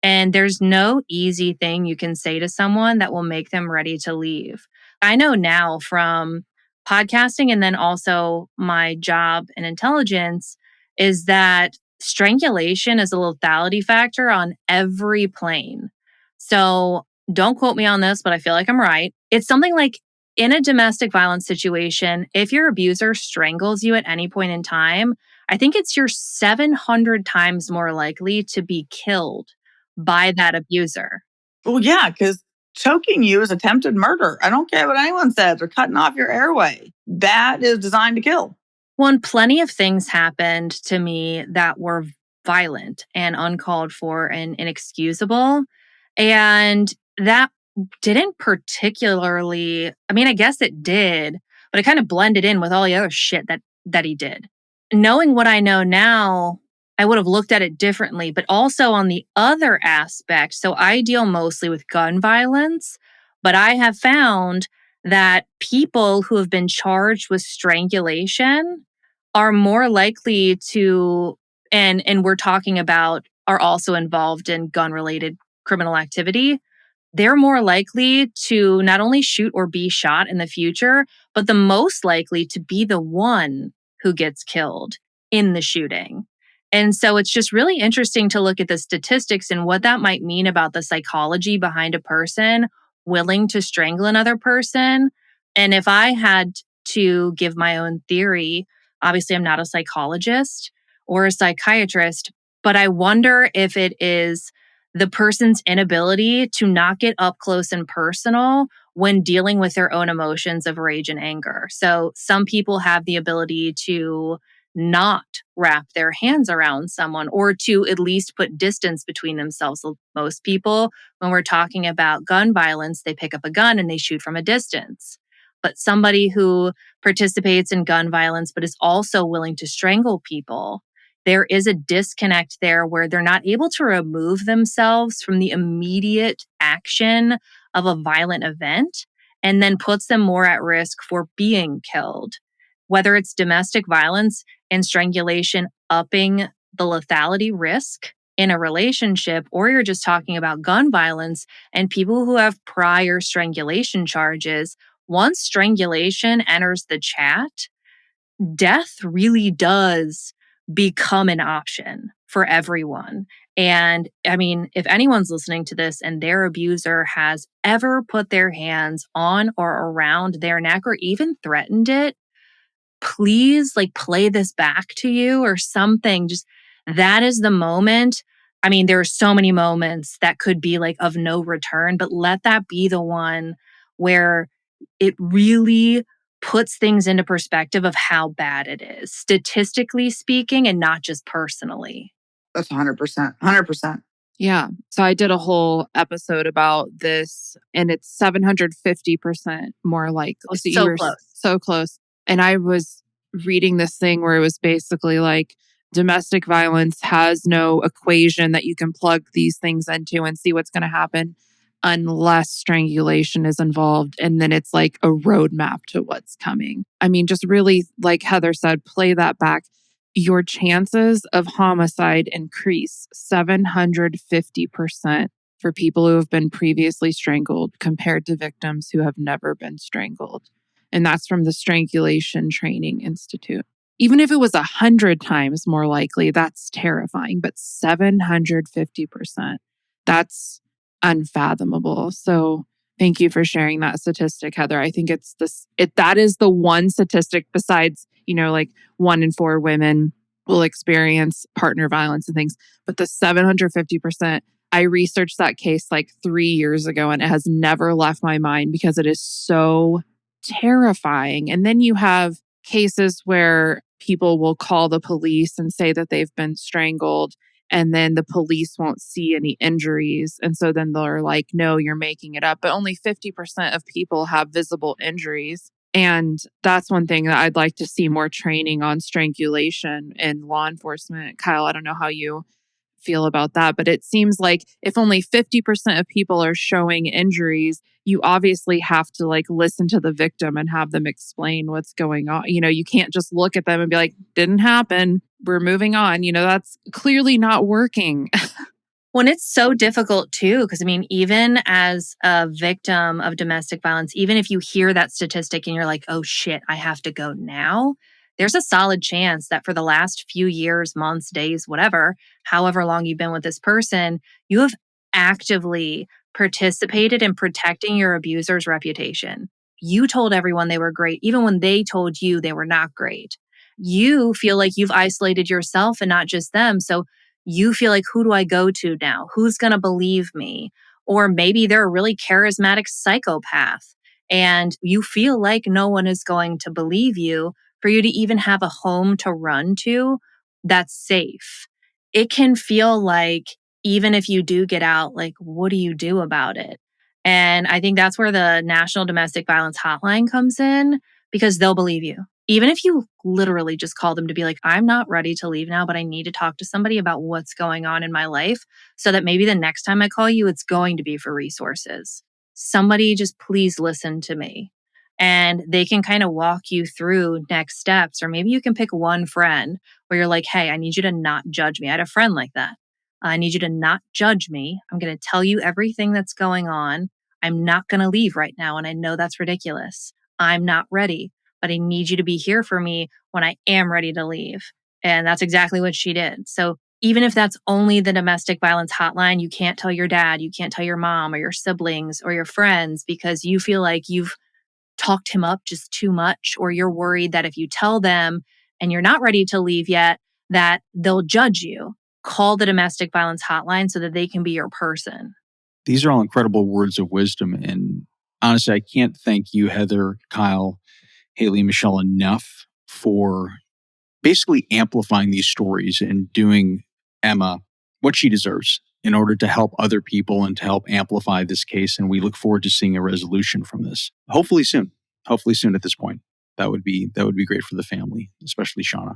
And there's no easy thing you can say to someone that will make them ready to leave. I know now from podcasting and then also my job in intelligence is that strangulation is a lethality factor on every plane. So don't quote me on this, but I feel like I'm right. It's something like in a domestic violence situation, if your abuser strangles you at any point in time, I think you're 700 times more likely to be killed by that abuser. Well, yeah, because choking you is attempted murder. I don't care what anyone says, or cutting off your airway. That is designed to kill. Well, and plenty of things happened to me that were violent and uncalled for and inexcusable. And that didn't particularly, I mean, I guess it did, but it kind of blended in with all the other shit that he did. Knowing what I know now, I would have looked at it differently, but also on the other aspect. So I deal mostly with gun violence, but I have found that people who have been charged with strangulation are more likely to, and we're talking about, are also involved in gun related criminal activity. They're more likely to not only shoot or be shot in the future, but the most likely to be the one who gets killed in the shooting. And so it's just really interesting to look at the statistics and what that might mean about the psychology behind a person willing to strangle another person. And if I had to give my own theory, obviously I'm not a psychologist or a psychiatrist, but I wonder if it is the person's inability to not get up close and personal when dealing with their own emotions of rage and anger. So some people have the ability to not wrap their hands around someone or to at least put distance between themselves. Most people, when we're talking about gun violence, they pick up a gun and they shoot from a distance. But somebody who participates in gun violence but is also willing to strangle people, there is a disconnect there where they're not able to remove themselves from the immediate action of a violent event and then puts them more at risk for being killed. Whether it's domestic violence and strangulation upping the lethality risk in a relationship, or you're just talking about gun violence and people who have prior strangulation charges, once strangulation enters the chat, death really does become an option for everyone. And I mean, if anyone's listening to this and their abuser has ever put their hands on or around their neck or even threatened it, please play this back to you or something. Just that is the moment. I mean, there are so many moments that could be of no return, but let that be the one where it really puts things into perspective of how bad it is, statistically speaking, and not just personally. That's 100%. 100%. Yeah. So I did a whole episode about this, and it's 750% more likely. Oh, so close. So close. And I was reading this thing where it was basically domestic violence has no equation that you can plug these things into and see what's going to happen unless strangulation is involved. And then it's a roadmap to what's coming. I mean, just really, like Heather said, play that back. Your chances of homicide increase 750% for people who have been previously strangled compared to victims who have never been strangled. And that's from the Strangulation Training Institute. Even if it was 100 times more likely, that's terrifying. But 750%, that's unfathomable. So thank you for sharing that statistic, Heather. I think that is the one statistic besides, 1 in 4 women will experience partner violence and things. But the 750%, I researched that case 3 years ago and it has never left my mind because it is so terrifying. And then you have cases where people will call the police and say that they've been strangled, and then the police won't see any injuries. And so then they're like, no, you're making it up. But only 50% of people have visible injuries. And that's one thing that I'd like to see more training on strangulation in law enforcement. Kyle, I don't know how you feel about that, but it seems like if only 50% of people are showing injuries, you obviously have to listen to the victim and have them explain what's going on. You can't just look at them and be like, didn't happen, we're moving on. That's clearly not working. When it's so difficult too, because I mean, even as a victim of domestic violence, even if you hear that statistic and you're like, oh shit, I have to go now, there's a solid chance that for the last few years, months, days, whatever, however long you've been with this person, you have actively participated in protecting your abuser's reputation. You told everyone they were great, even when they told you they were not great. you feel like you've isolated yourself and not just them. So you feel like, who do I go to now? Who's going to believe me? Or maybe they're a really charismatic psychopath and you feel like no one is going to believe you. For you to even have a home to run to that's safe, it can feel like, even if you do get out, like, what do you do about it? And I think that's where the National Domestic Violence Hotline comes in, because they'll believe you. Even if you literally just call them to be like, I'm not ready to leave now, but I need to talk to somebody about what's going on in my life so that maybe the next time I call you, it's going to be for resources. Somebody just please listen to me. And they can kind of walk you through next steps. Or maybe you can pick one friend where you're like, hey, I need you to not judge me. I had a friend like that. I need you to not judge me. I'm going to tell you everything that's going on. I'm not going to leave right now. And I know that's ridiculous. I'm not ready, but I need you to be here for me when I am ready to leave. And that's exactly what she did. So even if that's only the domestic violence hotline, you can't tell your dad, you can't tell your mom or your siblings or your friends because you feel like you've talked him up just too much, or you're worried that if you tell them and you're not ready to leave yet, that they'll judge you. Call the domestic violence hotline so that they can be your person. These are all incredible words of wisdom. And honestly, I can't thank you, Heather, Kyle, Haley, and Michele enough for basically amplifying these stories and doing Emma what she deserves in order to help other people and to help amplify this case. And we look forward to seeing a resolution from this. Hopefully soon at this point. That would be great for the family, especially Shauna.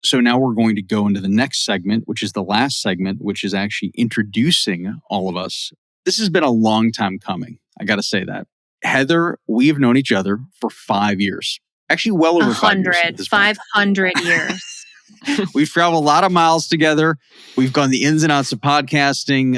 So now we're going to go into the next segment, which is the last segment, which is actually introducing all of us. This has been a long time coming. I got to say that. Heather, we've known each other for 5 years. Actually, well over 5 years. 500 years. We've traveled a lot of miles together. We've gone the ins and outs of podcasting.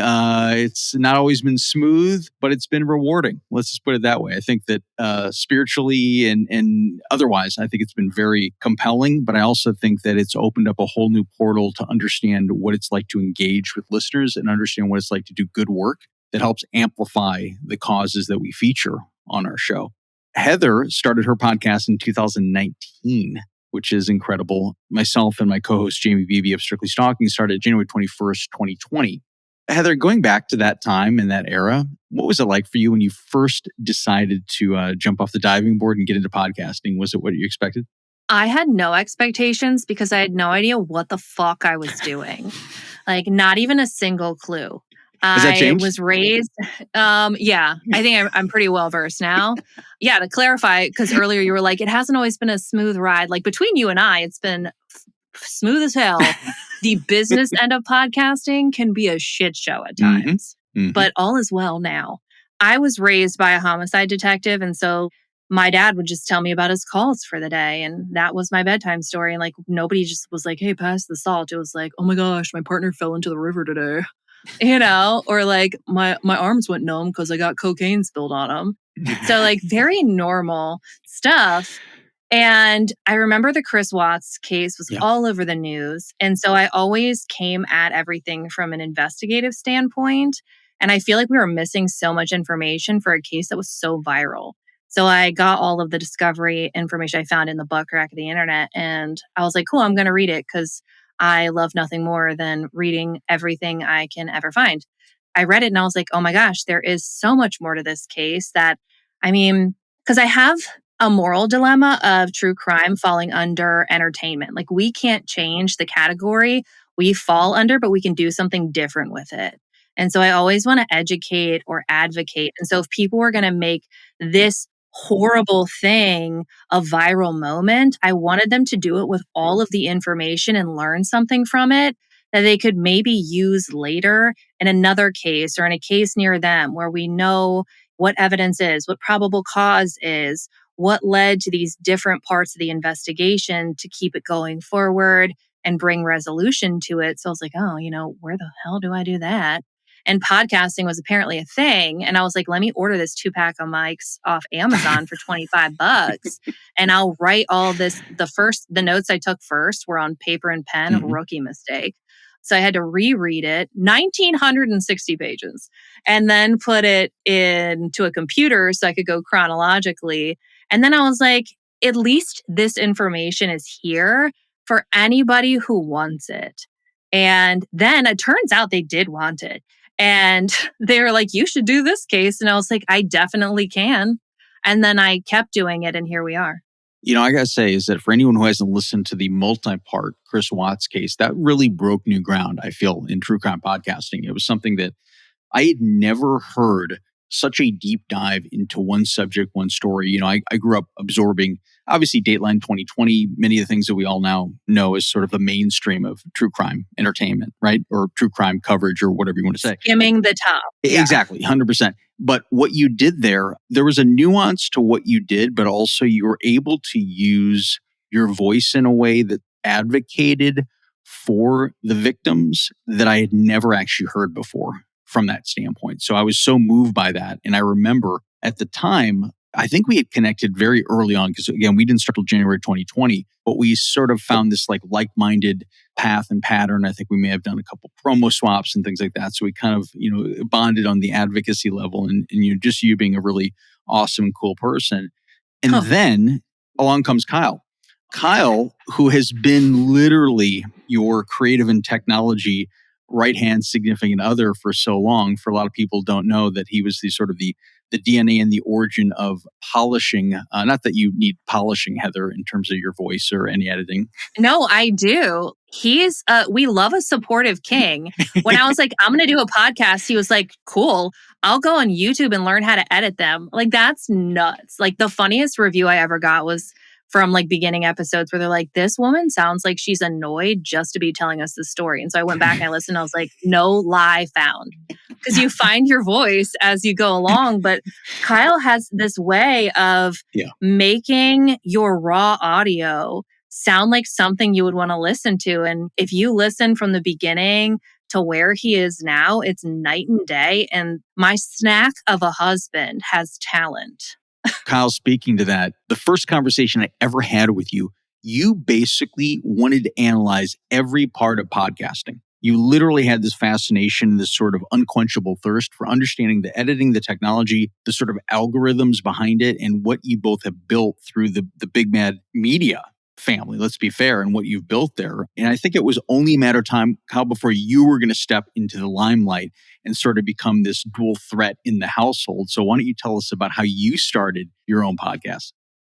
It's not always been smooth, but it's been rewarding. Let's just put it that way. I think that spiritually and otherwise, I think it's been very compelling, but I also think that it's opened up a whole new portal to understand what it's like to engage with listeners and understand what it's like to do good work that helps amplify the causes that we feature on our show. Heather started her podcast in 2019. Which is incredible. Myself and my co-host Jamie Beebe of Strictly Stalking started January 21st, 2020. Heather, going back to that time and that era, what was it like for you when you first decided to jump off the diving board and get into podcasting? Was it what you expected? I had no expectations because I had no idea what the fuck I was doing. Like, not even a single clue. Has that changed? I was raised, yeah, I think I'm pretty well versed now. Yeah, to clarify, because earlier you were like, it hasn't always been a smooth ride. Like between you and I, it's been smooth as hell. The business end of podcasting can be a shit show at times, but all is well now. I was raised by a homicide detective, and so my dad would just tell me about his calls for the day, and that was my bedtime story. And like nobody just was like, hey, pass the salt. It was like, oh my gosh, my partner fell into the river today. You know, or like my arms went numb because I got cocaine spilled on them. So like very normal stuff. And I remember the Chris Watts case was all over the news. And so I always came at everything from an investigative standpoint. And I feel like we were missing so much information for a case that was so viral. So I got all of the discovery information I found in the butt crack of the internet. And I was like, cool, I'm going to read it because I love nothing more than reading everything I can ever find. I read it and I was like, oh my gosh, there is so much more to this case that, I mean, because I have a moral dilemma of true crime falling under entertainment. Like we can't change the category we fall under, but we can do something different with it. And so I always want to educate or advocate. And so if people were going to make this horrible thing a viral moment, I wanted them to do it with all of the information and learn something from it that they could maybe use later in another case or in a case near them where we know what evidence is, what probable cause is, what led to these different parts of the investigation to keep it going forward and bring resolution to it. So I was like, oh, you know, where the hell do I do that? And podcasting was apparently a thing. And I was like, let me order this 2-pack of mics off Amazon for $25. And I'll write all this. The notes I took first were on paper and pen, rookie mistake. So I had to reread it, 1,960 pages, and then put it into a computer so I could go chronologically. And then I was like, at least this information is here for anybody who wants it. And then it turns out they did want it. And they were like, you should do this case. And I was like, I definitely can. And then I kept doing it, and here we are. I got to say is that for anyone who hasn't listened to the multi-part Chris Watts case, that really broke new ground, I feel, in true crime podcasting. It was something that I had never heard such a deep dive into one subject, one story. I grew up absorbing, obviously, Dateline 2020, many of the things that we all now know as sort of the mainstream of true crime entertainment, right? Or true crime coverage, or whatever you want to say. Skimming the top. Yeah. Exactly, 100%. But what you did there was a nuance to what you did, but also you were able to use your voice in a way that advocated for the victims that I had never actually heard before from that standpoint. So I was so moved by that. And I remember at the time, I think we had connected very early on because, again, we didn't start till January 2020, but we sort of found this like-minded path and pattern. I think we may have done a couple promo swaps and things like that. So we kind of, bonded on the advocacy level and just you being a really awesome, cool person. And then along comes Kyle. Kyle, who has been literally your creative and technology right-hand significant other for so long. For a lot of people don't know that he was the sort of the DNA and the origin of polishing. Not that you need polishing, Heather, in terms of your voice or any editing. No, I do. We love a supportive king. When I was like, I'm going to do a podcast, he was like, cool, I'll go on YouTube and learn how to edit them. Like, that's nuts. Like, the funniest review I ever got was from like beginning episodes where they're like, this woman sounds like she's annoyed just to be telling us this story. And so I went back and I listened. I was like, no lie found. Because you find your voice as you go along. But Kyle has this way of making your raw audio sound like something you would want to listen to. And if you listen from the beginning to where he is now, it's night and day. And my snack of a husband has talent. Kyle, speaking to that, the first conversation I ever had with you, you basically wanted to analyze every part of podcasting. You literally had this fascination, this sort of unquenchable thirst for understanding the editing, the technology, the sort of algorithms behind it, and what you both have built through the Big Mad Media family, let's be fair, and what you've built there. And I think it was only a matter of time, Kyle, before you were going to step into the limelight and sort of become this dual threat in the household. So why don't you tell us about how you started your own podcast?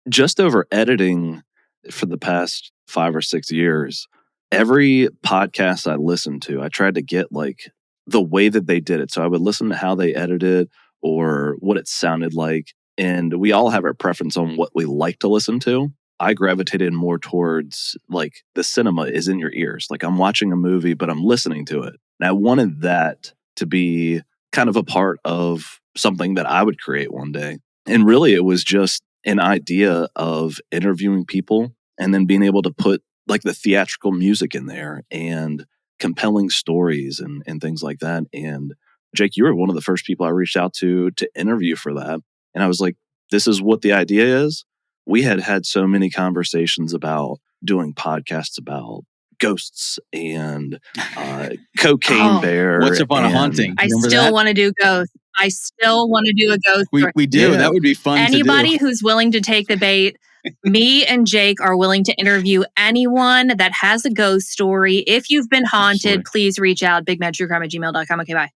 Just over editing for the past 5 or 6 years, every podcast I listened to, I tried to get like the way that they did it. So I would listen to how they edited or what it sounded like. And we all have our preference on what we like to listen to. I gravitated more towards like the cinema is in your ears. Like I'm watching a movie, but I'm listening to it. And I wanted that to be kind of a part of something that I would create one day. And really it was just an idea of interviewing people and then being able to put like the theatrical music in there and compelling stories and things like that. And Jake, you were one of the first people I reached out to interview for that. And I was like, this is what the idea is. We had so many conversations about doing podcasts about ghosts and cocaine bear. What's up on a haunting? I still want to do ghosts. I still want to do a ghost story. We do. Yeah. That would be fun. Anybody who's willing to take the bait, me and Jake are willing to interview anyone that has a ghost story. If you've been haunted, please reach out. bigmadtruecrime@gmail.com. Okay, bye.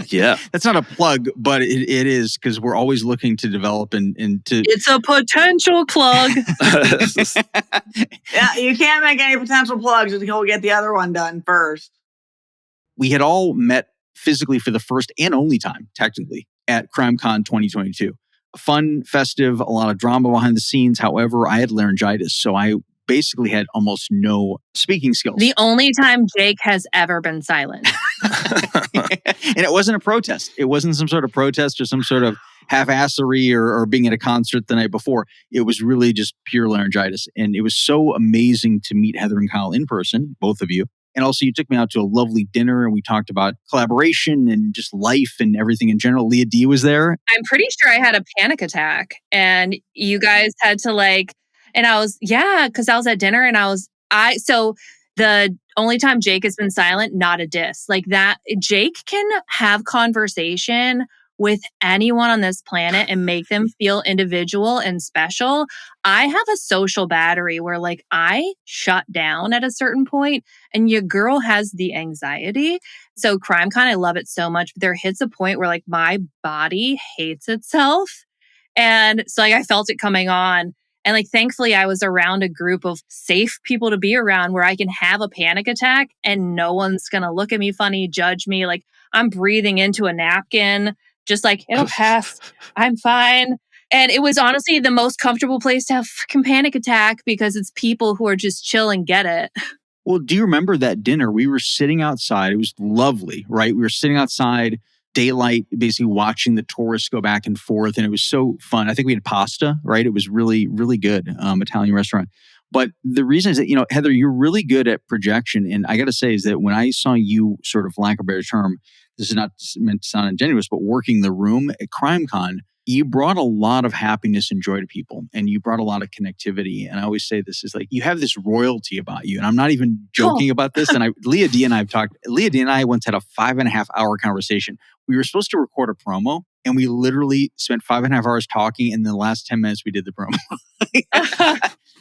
Yeah. That's not a plug, but it is because we're always looking to develop and to... It's a potential plug. Yeah, you can't make any potential plugs until we get the other one done first. We had all met physically for the first and only time, technically, at CrimeCon 2022. Fun, festive, a lot of drama behind the scenes. However, I had laryngitis, so I basically had almost no speaking skills. The only time Jake has ever been silent. And it wasn't a protest. It wasn't some sort of protest or some sort of half-assery or being at a concert the night before. It was really just pure laryngitis. And it was so amazing to meet Heather and Kyle in person, both of you. And also you took me out to a lovely dinner and we talked about collaboration and just life and everything in general. Leah D was there. I'm pretty sure I had a panic attack and you guys had to and I was, because I was at dinner and so the only time Jake has been silent, not a diss. Like that, Jake can have conversation with anyone on this planet and make them feel individual and special. I have a social battery where like I shut down at a certain point and your girl has the anxiety. So CrimeCon, I love it so much, but there hits a point where like my body hates itself. And so like I felt it coming on. And like thankfully I was around a group of safe people to be around where I can have a panic attack and no one's going to look at me funny, judge me. Like I'm breathing into a napkin, just like it'll pass. I'm fine. And it was honestly the most comfortable place to have a fucking panic attack because it's people who are just chill and get it. Well, do you remember that dinner? We were sitting outside. It was lovely, right? We were sitting outside, daylight, basically watching the tourists go back and forth. And it was so fun. I think we had pasta, right? It was really, really good, Italian restaurant. But the reason is that, Heather, you're really good at projection. And I got to say is that when I saw you sort of, lack of a better term, this is not meant to sound ingenuous, but working the room at CrimeCon, you brought a lot of happiness and joy to people, and you brought a lot of connectivity. And I always say this is like, you have this royalty about you. And I'm not even joking about this. And Leah D and I once had a 5.5 hour conversation. We were supposed to record a promo and we literally spent 5.5 hours talking. And in the last 10 minutes, we did the promo.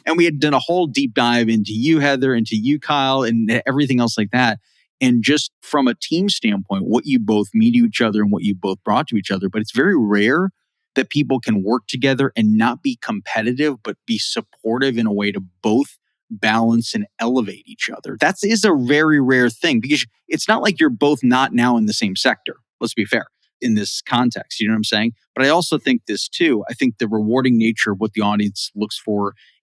And we had done a whole deep dive into you, Heather, into you, Kyle, and everything else like that. And just from a team standpoint, what you both mean to each other and what you both brought to each other. But it's very rare that people can work together and not be competitive, but be supportive in a way to both balance and elevate each other. That is a very rare thing because it's not like you're both not now in the same sector. Let's be fair in this context. You know what I'm saying? But I also think this too. I think the rewarding nature of what the audience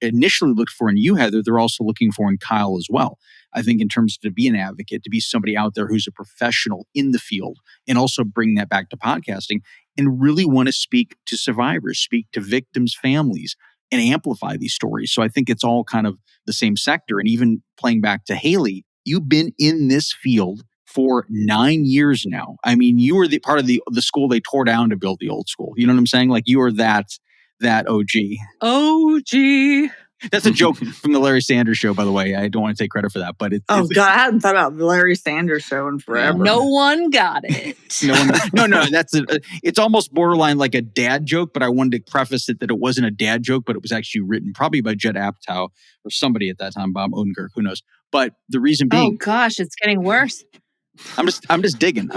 initially looked for in you, Heather, they're also looking for in Kyle as well. I think in terms of to be an advocate, to be somebody out there who's a professional in the field and also bring that back to podcasting and really want to speak to survivors, speak to victims' families and amplify these stories. So I think it's all kind of the same sector. And even playing back to Haley, you've been in this field for 9 years now. I mean, you were the part of the school they tore down to build the old school. You know what I'm saying? Like you are that OG. OG. That's a joke from the Larry Sanders Show, by the way. I don't want to take credit for that, but it's... God, I hadn't thought about the Larry Sanders Show in forever. No one got it. No. It's almost borderline like a dad joke, but I wanted to preface it that it wasn't a dad joke, but it was actually written probably by Judd Apatow or somebody at that time, Bob Odenkirk, who knows. But the reason being... Oh gosh, it's getting worse. I'm just digging.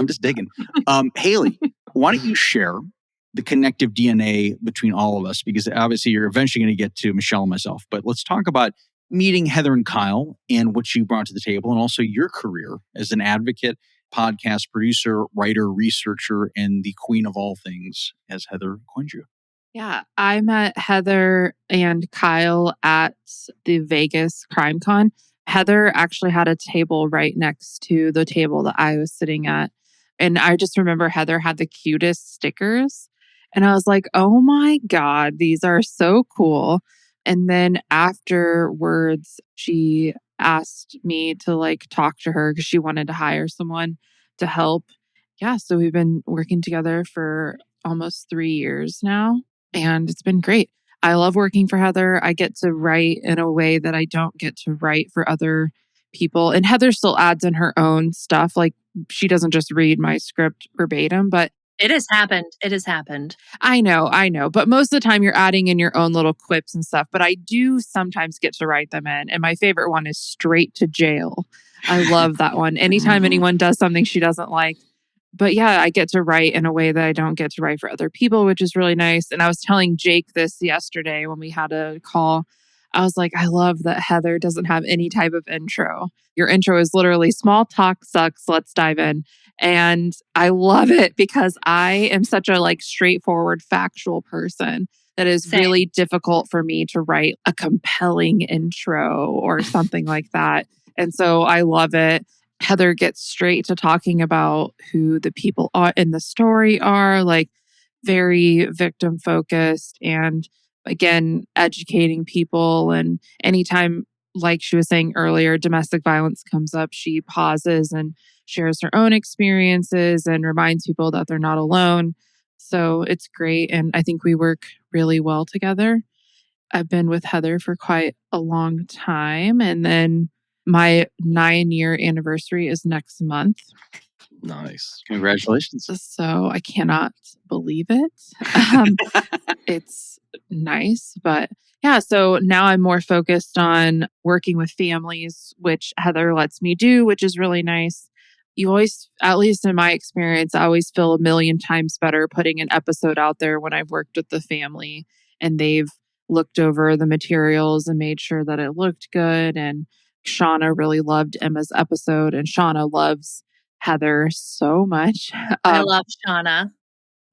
Haley, why don't you share the connective DNA between all of us? Because obviously you're eventually going to get to Michele and myself. But let's talk about meeting Heather and Kyle and what you brought to the table and also your career as an advocate, podcast producer, writer, researcher, and the queen of all things, as Heather coined you. Yeah, I met Heather and Kyle at the Vegas CrimeCon. Heather actually had a table right next to the table that I was sitting at. And I just remember Heather had the cutest stickers. And I was like, oh my God, these are so cool. And then afterwards, she asked me to like talk to her because she wanted to hire someone to help. Yeah, so we've been working together for almost 3 years now. And it's been great. I love working for Heather. I get to write in a way that I don't get to write for other people. And Heather still adds in her own stuff. Like she doesn't just read my script verbatim, but it has happened. I know. But most of the time you're adding in your own little quips and stuff. But I do sometimes get to write them in. And my favorite one is Straight to Jail. I love that one. Anytime anyone does something she doesn't like. But yeah, I get to write in a way that I don't get to write for other people, which is really nice. And I was telling Jake this yesterday when we had a call. I was like, I love that Heather doesn't have any type of intro. Your intro is literally small talk sucks. Let's dive in. And I love it because I am such a like straightforward, factual person that is really difficult for me to write a compelling intro or something like that. And so I love it. Heather gets straight to talking about who the people are in the story are, like very victim focused and again, educating people. And anytime, like she was saying earlier, domestic violence comes up, she pauses and shares her own experiences and reminds people that they're not alone. So it's great. And I think we work really well together. I've been with Heather for quite a long time. And then my 9-year anniversary is next month. Nice. Congratulations. So I cannot believe it. It's nice, but yeah, so now I'm more focused on working with families, which Heather lets me do, which is really nice. You always, at least in my experience, I always feel a million times better putting an episode out there when I've worked with the family and they've looked over the materials and made sure that it looked good. And Shauna really loved Emma's episode, and Shauna loves Heather so much. I love Shauna.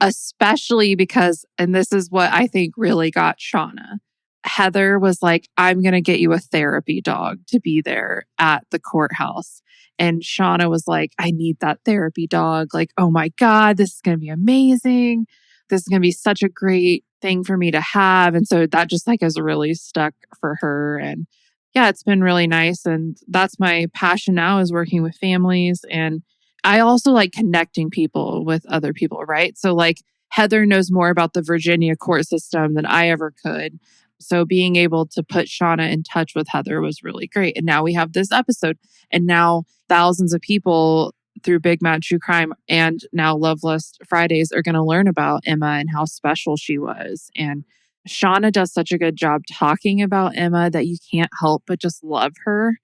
Especially because, and this is what I think really got Shauna. Heather was like, I'm going to get you a therapy dog to be there at the courthouse. And Shauna was like, I need that therapy dog. Like, oh my God, this is going to be amazing. This is going to be such a great thing for me to have. And so that just like has really stuck for her. And yeah, it's been really nice. And that's my passion now, is working with families. And I also like connecting people with other people, right? So like Heather knows more about the Virginia court system than I ever could. So being able to put Shauna in touch with Heather was really great. And now we have this episode. And now thousands of people through Big Mad True Crime and now Loveless Fridays are going to learn about Emma and how special she was. And Shauna does such a good job talking about Emma that you can't help but just love her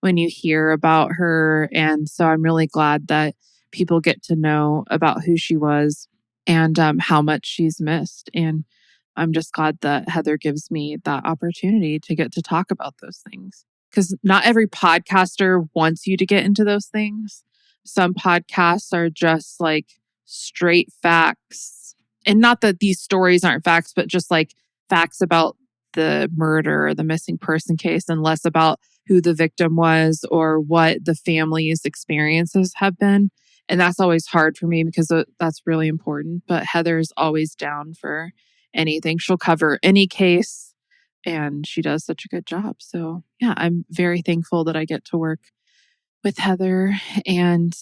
when you hear about her. And so I'm really glad that people get to know about who she was and how much she's missed. And I'm just glad that Heather gives me that opportunity to get to talk about those things. Because not every podcaster wants you to get into those things. Some podcasts are just like straight facts. And not that these stories aren't facts, but just like facts about the murder or the missing person case, and less about who the victim was or what the family's experiences have been. And that's always hard for me because that's really important. But Heather's always down for anything. She'll cover any case and she does such a good job. So yeah, I'm very thankful that I get to work with Heather, and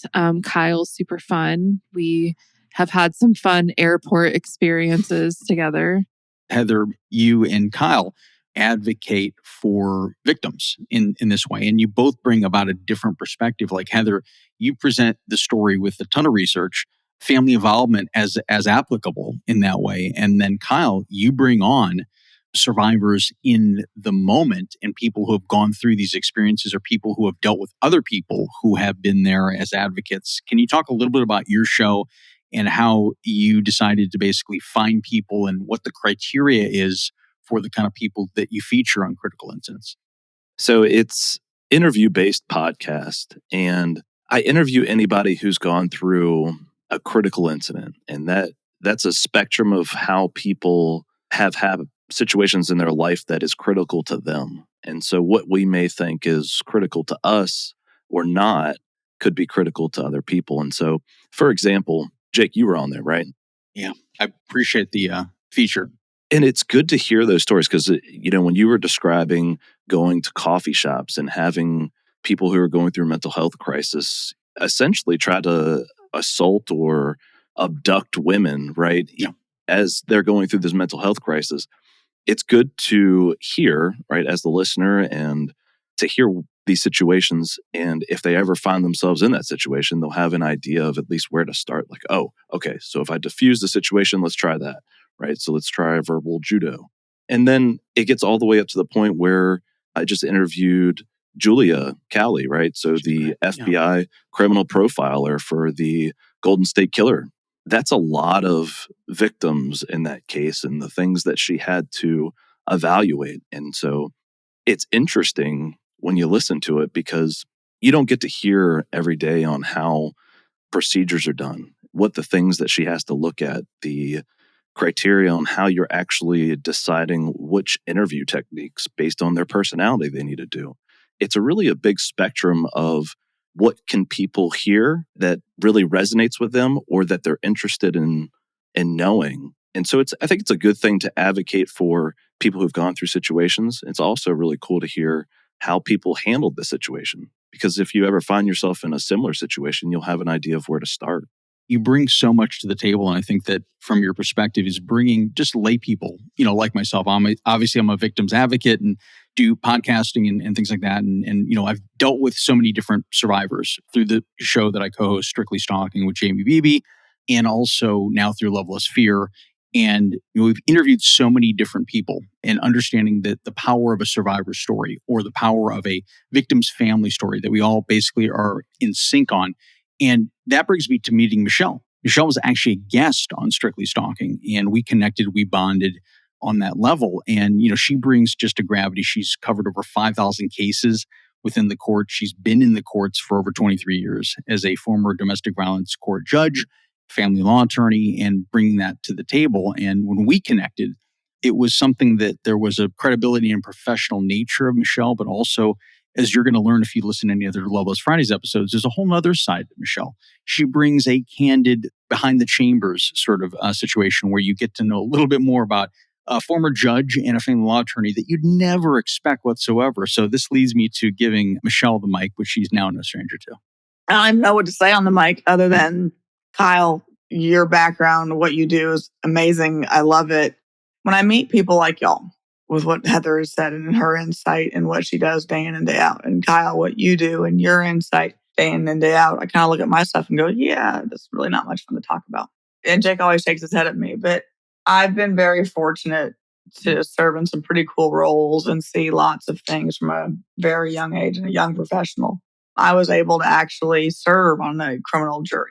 Kyle's super fun. We have had some fun airport experiences together. Heather, you and Kyle advocate for victims in this way. And you both bring about a different perspective. Like Heather, you present the story with a ton of research, family involvement as applicable in that way. And then Kyle, you bring on survivors in the moment and people who have gone through these experiences or people who have dealt with other people who have been there as advocates. Can you talk a little bit about your show and how you decided to basically find people and what the criteria is for the kind of people that you feature on Critical Incidents? So it's interview-based podcast, and I interview anybody who's gone through a critical incident, and that's a spectrum of how people have had situations in their life that is critical to them. And so what we may think is critical to us or not could be critical to other people. And so, for example, Jake, you were on there, right? Yeah, I appreciate the feature. And it's good to hear those stories because, when you were describing going to coffee shops and having people who are going through mental health crisis essentially try to assault or abduct women, right? Yeah. As they're going through this mental health crisis, it's good to hear, right, as the listener, and to hear these situations. And if they ever find themselves in that situation, they'll have an idea of at least where to start. Like, oh, okay, so if I diffuse the situation, let's try that, right? So let's try verbal judo. And then it gets all the way up to the point where I just interviewed Julia Cowley, right? So the FBI criminal profiler for the Golden State Killer. That's a lot of victims in that case and the things that she had to evaluate. And so it's interesting when you listen to it because you don't get to hear every day on how procedures are done, what the things that she has to look at, the criteria on how you're actually deciding which interview techniques based on their personality they need to do. It's really a big spectrum of what can people hear that really resonates with them or that they're interested in knowing. And so I think it's a good thing to advocate for people who've gone through situations. It's also really cool to hear how people handled the situation, because if you ever find yourself in a similar situation, you'll have an idea of where to start. You bring so much to the table. And I think that from your perspective is bringing just lay people, like myself. I'm a victim's advocate, and do podcasting and things like that. And, I've dealt with so many different survivors through the show that I co-host, Strictly Stalking with Jamie Beebe, and also now through Loveless Fear. And we've interviewed so many different people, and understanding that the power of a survivor story or the power of a victim's family story that we all basically are in sync on. And that brings me to meeting Michele. Michele was actually a guest on Strictly Stalking, and we connected, we bonded on that level. And, she brings just a gravity. She's covered over 5,000 cases within the court. She's been in the courts for over 23 years as a former domestic violence court judge, family law attorney, and bringing that to the table. And when we connected, it was something that there was a credibility and professional nature of Michele, but also, as you're going to learn if you listen to any other Loveless Fridays episodes, there's a whole other side to Michele. She brings a candid, behind the chambers sort of situation where you get to know a little bit more about a former judge and a family law attorney that you'd never expect whatsoever. So this leads me to giving Michele the mic, which she's now no stranger to. I don't know what to say on the mic other than, Kyle, your background, what you do is amazing. I love it. When I meet people like y'all, with what Heather has said and her insight and what she does day in and day out, and Kyle, what you do and your insight day in and day out, I kind of look at my stuff and go, yeah, that's really not much fun to talk about. And Jake always shakes his head at me, but I've been very fortunate to serve in some pretty cool roles and see lots of things from a very young age and a young professional. I was able to actually serve on a criminal jury.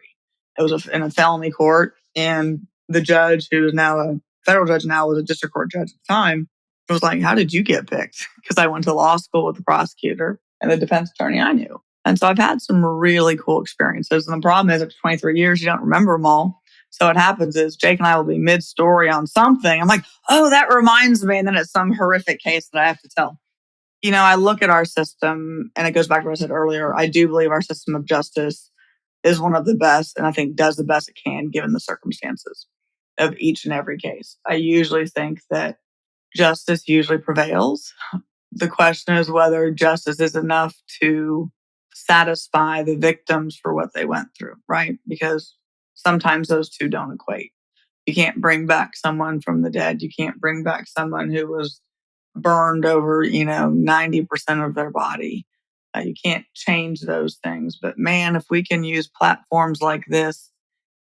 It was in a felony court, and the judge, who is now a federal judge now, was a district court judge at the time, was like, how did you get picked? Because I went to law school with the prosecutor and the defense attorney I knew. And so I've had some really cool experiences. And the problem is, after 23 years, you don't remember them all. So what happens is Jake and I will be mid-story on something. I'm like, oh, that reminds me. And then it's some horrific case that I have to tell. I look at our system, and it goes back to what I said earlier. I do believe our system of justice is one of the best, and I think does the best it can given the circumstances of each and every case. I usually think that justice usually prevails. The question is whether justice is enough to satisfy the victims for what they went through, right? Because sometimes those two don't equate. You can't bring back someone from the dead. You can't bring back someone who was burned over, 90% of their body. You can't change those things. But man, if we can use platforms like this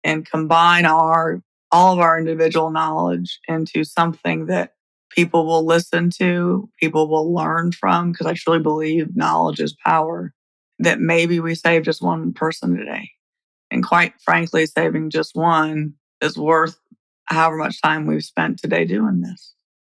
and combine all of our individual knowledge into something that people will listen to, people will learn from, because I truly believe knowledge is power, that maybe we save just one person today. And quite frankly, saving just one is worth however much time we've spent today doing this.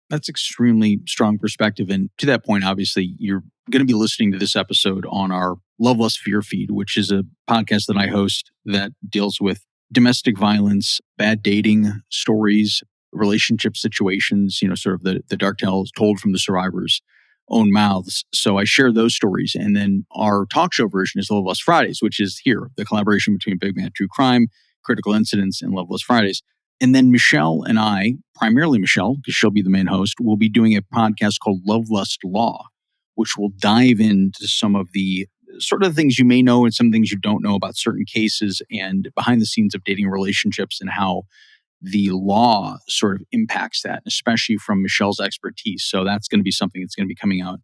That's extremely strong perspective. And to that point, obviously, you're going to be listening to this episode on our Loveless Fear feed, which is a podcast that I host that deals with domestic violence, bad dating stories, relationship situations, sort of the dark tales told from the survivors' own mouths. So I share those stories. And then our talk show version is Loveless Fridays, which is here, the collaboration between Big Mad True Crime, Critical Incidents, and Loveless Fridays. And then Michele and I, primarily Michele, because she'll be the main host, will be doing a podcast called Lovelust Law, which will dive into some of the sort of things you may know and some things you don't know about certain cases and behind the scenes of dating relationships and how the law sort of impacts that, especially from Michele's expertise. So that's going to be something that's going to be coming out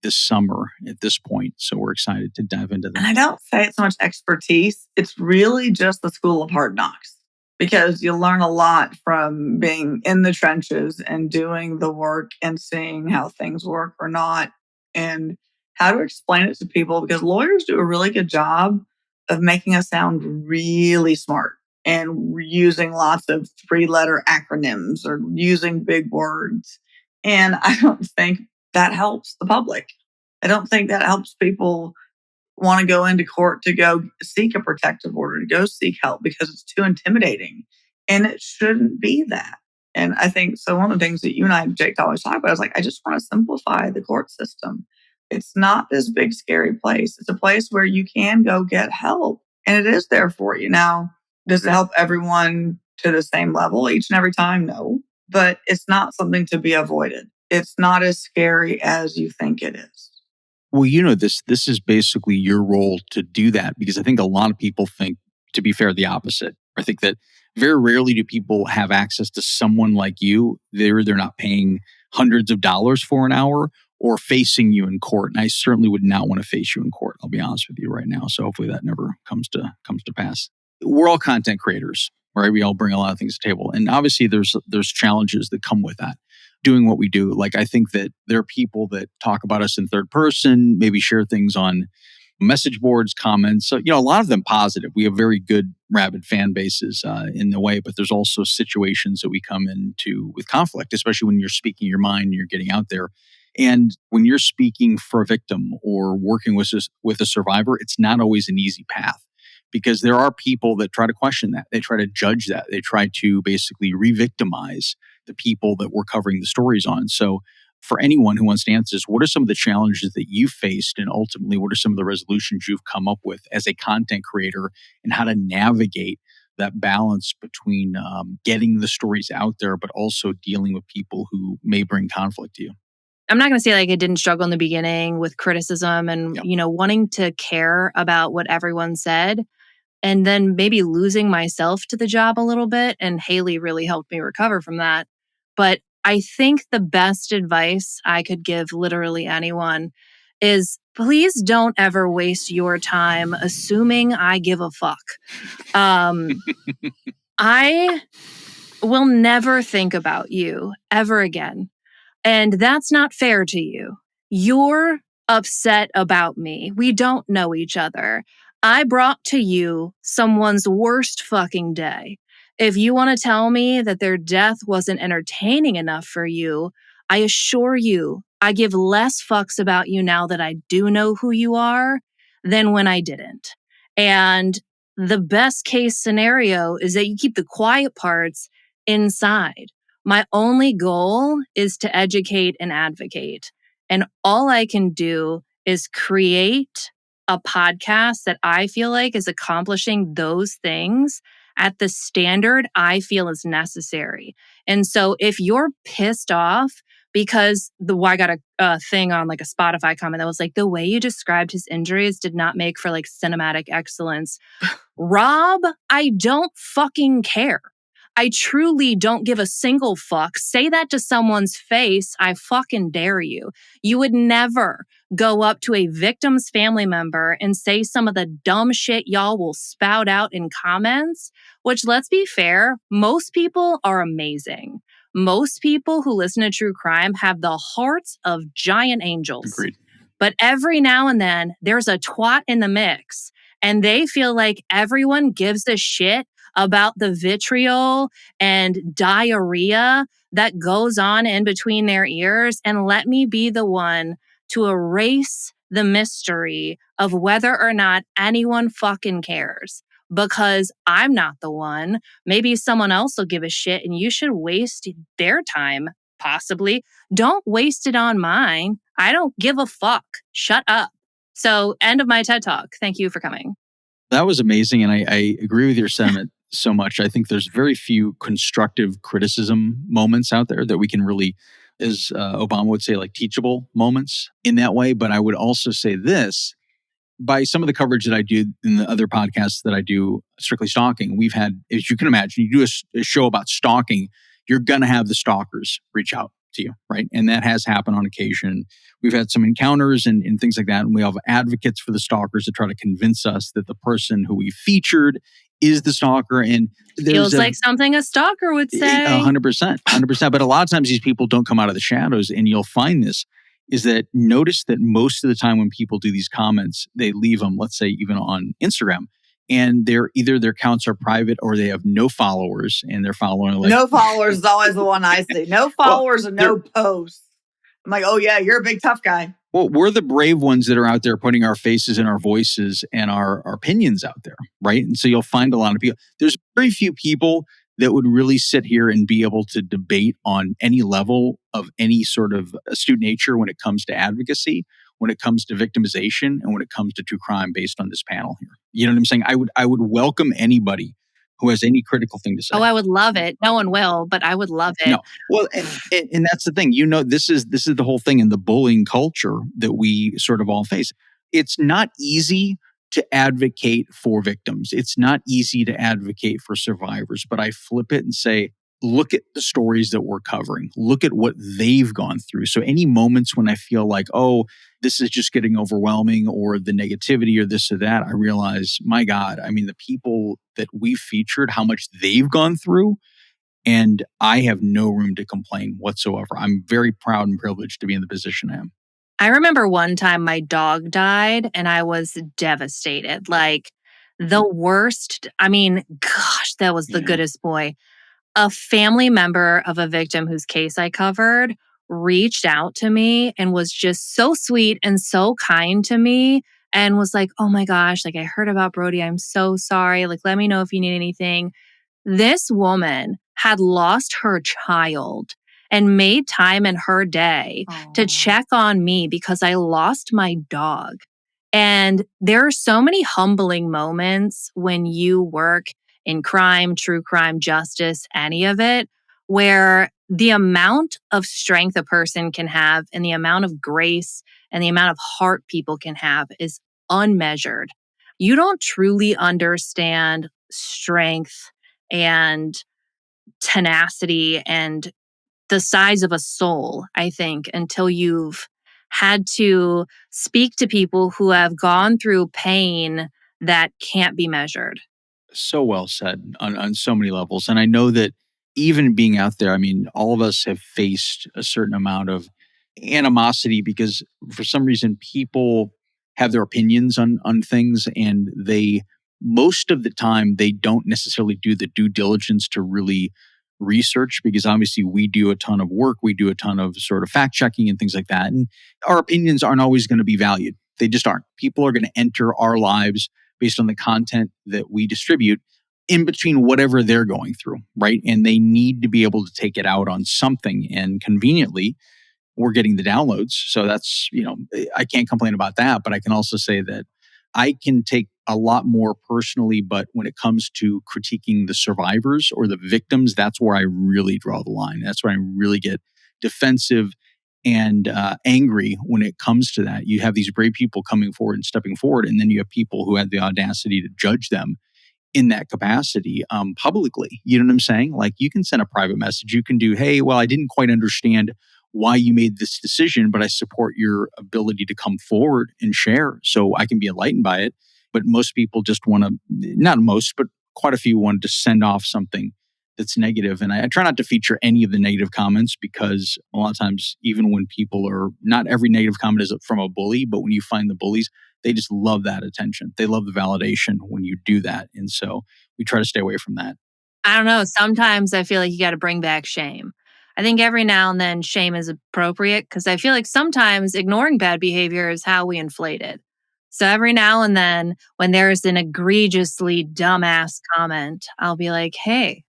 this summer at this point. So we're excited to dive into that. And I don't say it's so much expertise. It's really just the school of hard knocks, because you learn a lot from being in the trenches and doing the work and seeing how things work or not and how to explain it to people, because lawyers do a really good job of making us sound really smart and using lots of 3-letter acronyms or using big words. And I don't think that helps the public. I don't think that helps people want to go into court to go seek a protective order, to go seek help, because it's too intimidating. And it shouldn't be that. And I think, so one of the things that you and I, Jake, always talk about is like, I just want to simplify the court system. It's not this big, scary place. It's a place where you can go get help, and it is there for you. Now, does it help everyone to the same level each and every time? No, but it's not something to be avoided. It's not as scary as you think it is. Well, this is basically your role to do that, because I think a lot of people think, to be fair, the opposite. I think that very rarely do people have access to someone like you. They're not paying hundreds of dollars for an hour or facing you in court. And I certainly would not want to face you in court. I'll be honest with you right now. So hopefully that never comes to pass. We're all content creators, right? We all bring a lot of things to the table. And obviously there's challenges that come with that. Doing what we do. Like I think that there are people that talk about us in third person, maybe share things on message boards, comments. So, a lot of them positive. We have very good, rabid fan bases in the way, but there's also situations that we come into with conflict, especially when you're speaking your mind and you're getting out there. And when you're speaking for a victim or working with a survivor, it's not always an easy path because there are people that try to question that. They try to judge that. They try to basically re-victimize the people that we're covering the stories on. So for anyone who wants to answer this, what are some of the challenges that you faced and ultimately what are some of the resolutions you've come up with as a content creator and how to navigate that balance between getting the stories out there, but also dealing with people who may bring conflict to you? I'm not going to say like I didn't struggle in the beginning with criticism and, wanting to care about what everyone said and then maybe losing myself to the job a little bit. And Haley really helped me recover from that. But I think the best advice I could give literally anyone is please don't ever waste your time assuming I give a fuck. I will never think about you ever again. And that's not fair to you. You're upset about me. We don't know each other. I brought to you someone's worst fucking day. If you want to tell me that their death wasn't entertaining enough for you, I assure you, I give less fucks about you now that I do know who you are than when I didn't. And the best case scenario is that you keep the quiet parts inside. My only goal is to educate and advocate. And all I can do is create a podcast that I feel like is accomplishing those things at the standard I feel is necessary. And so if you're pissed off because I got a thing on like a Spotify comment that was like, the way you described his injuries did not make for like cinematic excellence. Rob, I don't fucking care. I truly don't give a single fuck. Say that to someone's face. I fucking dare you. You would never go up to a victim's family member and say some of the dumb shit y'all will spout out in comments, which let's be fair, most people are amazing. Most people who listen to true crime have the hearts of giant angels. Agreed. But every now and then there's a twat in the mix and they feel like everyone gives a shit about the vitriol and diarrhea that goes on in between their ears. And let me be the one to erase the mystery of whether or not anyone fucking cares. Because I'm not the one. Maybe someone else will give a shit and you should waste their time, possibly. Don't waste it on mine. I don't give a fuck. Shut up. So, end of my TED Talk. Thank you for coming. That was amazing. And I agree with your sentiment so much. I think there's very few constructive criticism moments out there that we can really, as Obama would say, like teachable moments in that way. But I would also say this, by some of the coverage that I do in the other podcasts that I do, Strictly Stalking, we've had, as you can imagine, you do a show about stalking, you're going to have the stalkers reach out to you, right? And that has happened on occasion. We've had some encounters and things like that. And we have advocates for the stalkers to try to convince us that the person who we featured is the stalker. And feels like something a stalker would say. 100%. But a lot of times these people don't come out of the shadows. And you'll find this is that notice that most of the time when people do these comments, they leave them, let's say even on Instagram, and they're either their accounts are private or they have no followers and they're following like... No followers is always the one I see. No followers and no posts. I'm like, oh yeah, you're a big tough guy. Well, we're the brave ones that are out there putting our faces and our voices and our opinions out there, right? And so you'll find a lot of people. There's very few people that would really sit here and be able to debate on any level of any sort of astute nature when it comes to advocacy, when it comes to victimization, and when it comes to true crime based on this panel here. You know what I'm saying? I would welcome anybody who has any critical thing to say. Oh, I would love it. No one will, but I would love it. No. Well, and that's the thing. This is the whole thing in the bullying culture that we sort of all face. It's not easy to advocate for victims. It's not easy to advocate for survivors. But I flip it and say, look at the stories that we're covering, look at what they've gone through. So any moments when I feel like, oh, this is just getting overwhelming, or the negativity or this or that, I realize, my God, I mean, the people that we've featured, how much they've gone through, and I have no room to complain whatsoever. I'm very proud and privileged to be in the position I am. I remember one time my dog died and I was devastated. Like the worst. I mean, gosh, that was the goodest boy. A family member of a victim whose case I covered reached out to me and was just so sweet and so kind to me and was like, oh my gosh, like I heard about Brody. I'm so sorry. Like, let me know if you need anything. This woman had lost her child and made time in her day to check on me because I lost my dog. And there are so many humbling moments when you work in crime, true crime, justice, any of it, where the amount of strength a person can have and the amount of grace and the amount of heart people can have is unmeasured. You don't truly understand strength and tenacity and the size of a soul, I think, until you've had to speak to people who have gone through pain that can't be measured. So well said on so many levels. And I know that even being out there, I mean, all of us have faced a certain amount of animosity because for some reason people have their opinions on things, and they, most of the time, they don't necessarily do the due diligence to really research, because obviously we do a ton of work, we do a ton of sort of fact checking and things like that. And our opinions aren't always going to be valued. They just aren't. People are going to enter our lives based on the content that we distribute in between whatever they're going through, right? And they need to be able to take it out on something. And conveniently, we're getting the downloads. So that's, I can't complain about that. But I can also say that I can take a lot more personally, but when it comes to critiquing the survivors or the victims, that's where I really draw the line. That's where I really get defensive and angry when it comes to that. You have these brave people coming forward and stepping forward, and then you have people who had the audacity to judge them in that capacity publicly. You know what I'm saying? Like, you can send a private message. You can do, hey, well, I didn't quite understand why you made this decision, but I support your ability to come forward and share so I can be enlightened by it. But most people just want to, not most, but quite a few want to send off something that's negative. And I try not to feature any of the negative comments, because a lot of times, even when people are, not every negative comment is from a bully, but when you find the bullies, they just love that attention. They love the validation when you do that. And so we try to stay away from that. I don't know. Sometimes I feel like you got to bring back shame. I think every now and then shame is appropriate, because I feel like sometimes ignoring bad behavior is how we inflate it. So every now and then, when there's an egregiously dumbass comment, I'll be like, hey,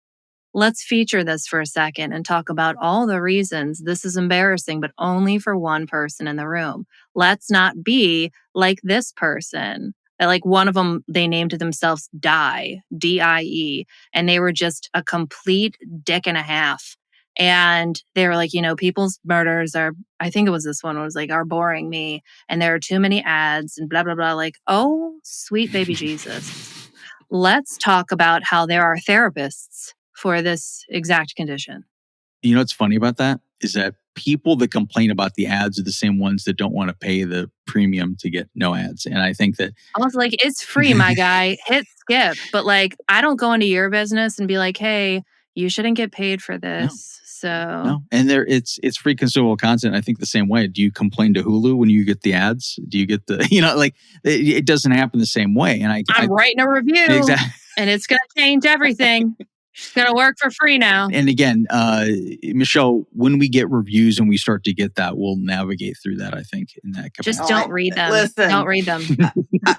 let's feature this for a second and talk about all the reasons this is embarrassing, but only for one person in the room. Let's not be like this person. Like, one of them, they named themselves Die, D-I-E, and they were just a complete dick and a half. And they were like, people's murders are, I think it was this one, was like, are boring me. And there are too many ads and blah, blah, blah. Like, oh, sweet baby Jesus. Let's talk about how there are therapists for this exact condition. You know what's funny about that is that people that complain about the ads are the same ones that don't want to pay the premium to get no ads. And I think that I was like, it's free, my guy. Hit skip. But like, I don't go into your business and be like, hey, you shouldn't get paid for this. No. And it's free consumable content. I think the same way. Do you complain to Hulu when you get the ads? Do you get the, it doesn't happen the same way. And I'm writing a review, exactly, and it's going to change everything. It's going to work for free now. And again, Michele, when we get reviews and we start to get that, we'll navigate through that, I think, in that capacity. Just don't read them. Listen, don't read them.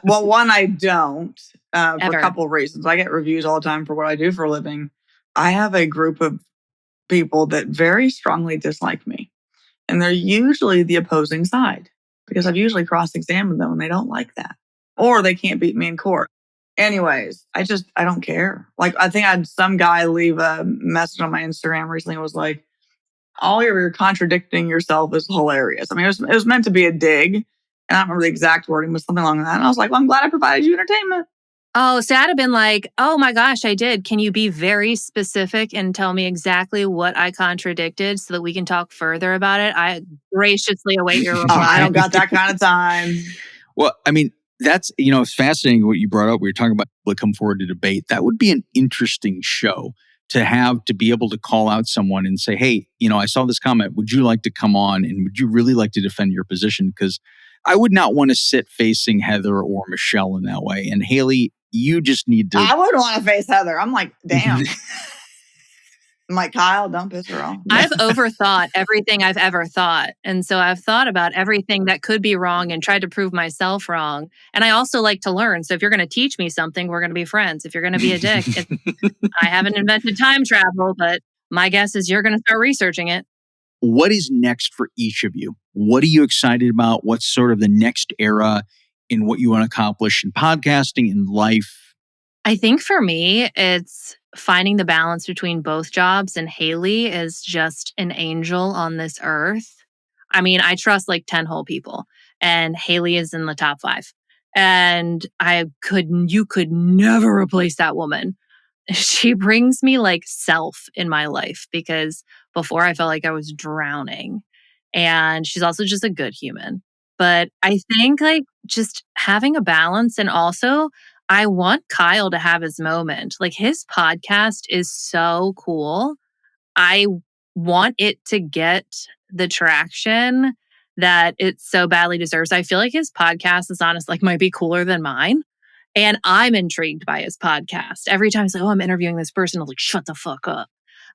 Well, one, I don't for Ever. a couple of reasons. I get reviews all the time for what I do for a living. I have a group of people that very strongly dislike me. And they're usually the opposing side, because I've usually cross-examined them and they don't like that. Or they can't beat me in court. Anyways, I don't care. Like, I think I had some guy leave a message on my Instagram recently. It was like, all you're contradicting yourself is hilarious. I mean, it was meant to be a dig. And I don't remember the exact wording, but something along that. And I was like, well, I'm glad I provided you entertainment. Oh, so I'd have been like, oh my gosh, I did. Can you be very specific and tell me exactly what I contradicted so that we can talk further about it? I graciously await your reply. I don't got that kind of time. Well, I mean, that's, it's fascinating what you brought up. We were talking about people come forward to debate. That would be an interesting show to be able to call out someone and say, hey, I saw this comment. Would you like to come on and would you really like to defend your position? Because I would not want to sit facing Heather or Michele in that way. And Haley, you just need to. I wouldn't want to face Heather. I'm like, damn. I'm like, Kyle, don't piss her off. I've overthought everything I've ever thought. And so I've thought about everything that could be wrong and tried to prove myself wrong. And I also like to learn. So if you're going to teach me something, we're going to be friends. If you're going to be a dick, I haven't invented time travel, but my guess is you're going to start researching it. What is next for each of you? What are you excited about? What's sort of the next era in what you want to accomplish in podcasting, in life? I think for me, it's finding the balance between both jobs. And Haley is just an angel on this earth. I mean, I trust like 10 whole people, and Haley is in the top 5. And you could never replace that woman. She brings me like self in my life, because before I felt like I was drowning. And she's also just a good human. But I think like just having a balance, and also I want Kyle to have his moment. Like his podcast is so cool. I want it to get the traction that it so badly deserves. I feel like his podcast is honest, like might be cooler than mine. And I'm intrigued by his podcast. Every time he's like, oh, I'm interviewing this person, I'm like, shut the fuck up.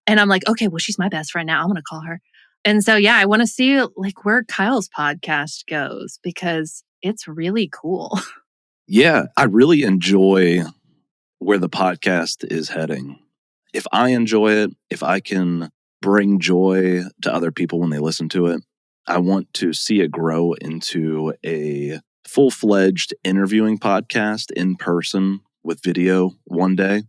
And I'm like, okay, well, she's my best friend now. I'm going to call her. And so, yeah, I want to see like where Kyle's podcast goes, because it's really cool. Yeah, I really enjoy where the podcast is heading. If I enjoy it, if I can bring joy to other people when they listen to it, I want to see it grow into a full-fledged interviewing podcast in person with video one day.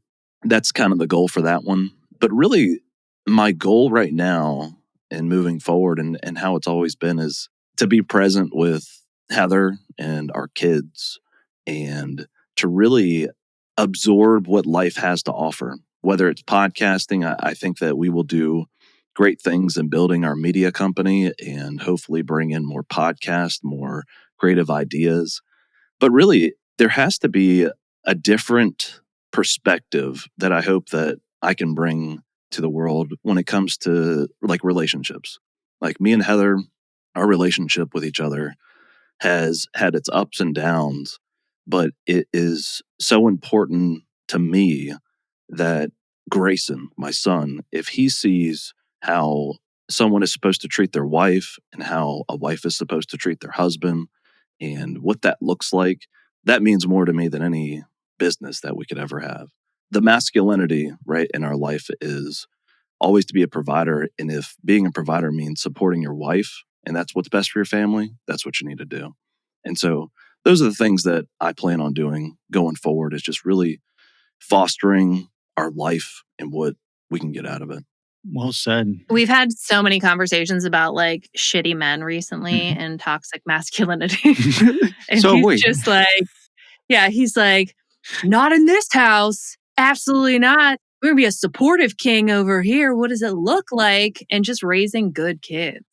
That's kind of the goal for that one. But really, my goal right now and moving forward, and how it's always been, is to be present with Heather and our kids, and to really absorb what life has to offer. Whether it's podcasting, I think that we will do great things in building our media company and hopefully bring in more podcasts, more creative ideas. But really, there has to be a different perspective that I hope that I can bring to the world when it comes to like relationships. Like me and Heather, our relationship with each other has had its ups and downs, but it is so important to me that Grayson, my son, if he sees how someone is supposed to treat their wife and how a wife is supposed to treat their husband and what that looks like, that means more to me than any business that we could ever have. The masculinity, right, in our life is always to be a provider. And if being a provider means supporting your wife and that's what's best for your family, that's what you need to do. And so those are the things that I plan on doing going forward, is just really fostering our life and what we can get out of it. Well said. We've had so many conversations about like shitty men recently and toxic masculinity. And So he's wait. just like, yeah, he's like, not in this house. Absolutely not. We're going to be a supportive king over here. What does it look like? And just raising good kids,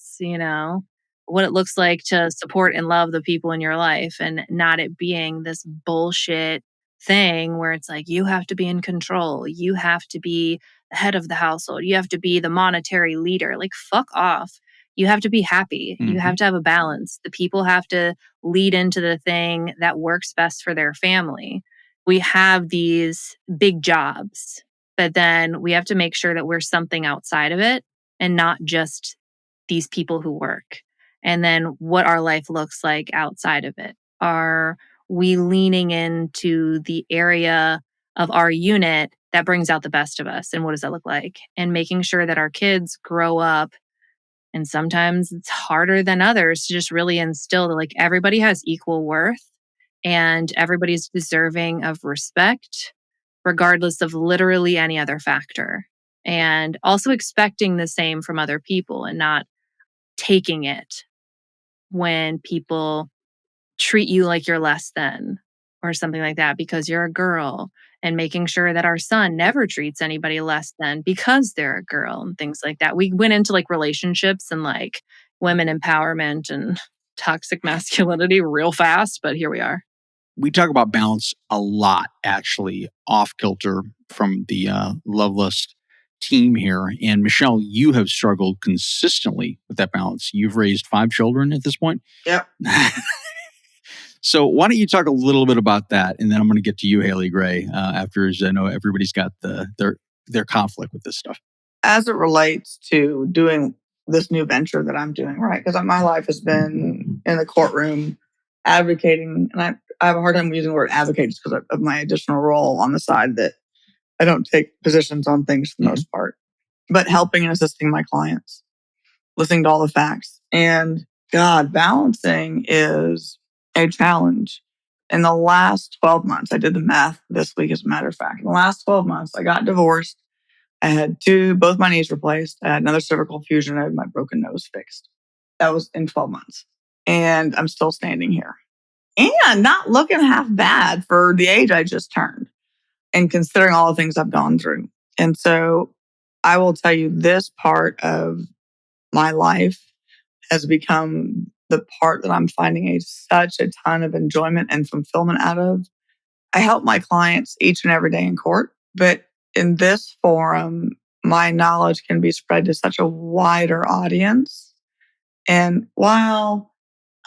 what it looks like to support and love the people in your life, and not it being this bullshit thing where it's like, you have to be in control. You have to be the head of the household. You have to be the monetary leader. Like, fuck off. You have to be happy. You have to have a balance. The people have to lead into the thing that works best for their family. We have these big jobs, but then we have to make sure that we're something outside of it and not just these people who work. And then what our life looks like outside of it. Are we leaning into the area of our unit that brings out the best of us? And what does that look like? And making sure that our kids grow up. And sometimes it's harder than others to just really instill that like everybody has equal worth and everybody's deserving of respect, regardless of literally any other factor. And also expecting the same from other people and not taking it when people treat you like you're less than, or something like that because you're a girl, and making sure that our son never treats anybody less than because they're a girl and things like that. We went into like relationships and like women empowerment and toxic masculinity real fast, but here we are. We talk about balance a lot, actually, off kilter from the Lovelust team here. And Michele, you have struggled consistently with that balance. You've raised 5 children at this point. Yep. So why don't you talk a little bit about that? And then I'm going to get to you, Haley Gray, after, as I know everybody's got their conflict with this stuff. As it relates to doing this new venture that I'm doing, right? Because my life has been in the courtroom advocating, and I have a hard time using the word advocate just because of my additional role on the side that I don't take positions on things for the most part, but helping and assisting my clients, listening to all the facts. And God, balancing is a challenge. In the last 12 months, I did the math this week, as a matter of fact. In the last 12 months, I got divorced. I had both my knees replaced. I had another cervical fusion. I had my broken nose fixed. That was in 12 months. And I'm still standing here. And not looking half bad for the age I just turned and considering all the things I've gone through. And so I will tell you, this part of my life has become the part that I'm finding such a ton of enjoyment and fulfillment out of. I help my clients each and every day in court, but in this forum, my knowledge can be spread to such a wider audience. And while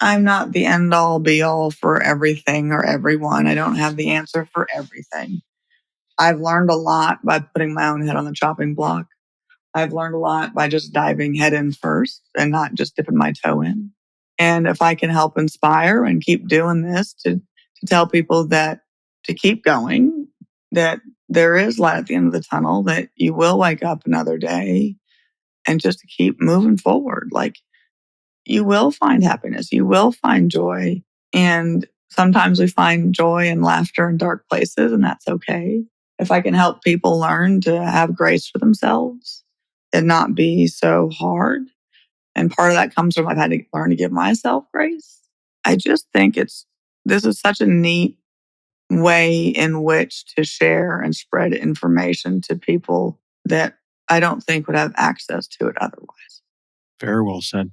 I'm not the end all be all for everything or everyone, I don't have the answer for everything. I've learned a lot by putting my own head on the chopping block. I've learned a lot by just diving head in first and not just dipping my toe in. And if I can help inspire and keep doing this to tell people that to keep going, that there is light at the end of the tunnel, that you will wake up another day, and just to keep moving forward. Like, you will find happiness, you will find joy. And sometimes we find joy and laughter in dark places, and that's okay. If I can help people learn to have grace for themselves and not be so hard, and part of that comes from I've had to learn to give myself grace. I just think this is such a neat way in which to share and spread information to people that I don't think would have access to it otherwise. Very well said.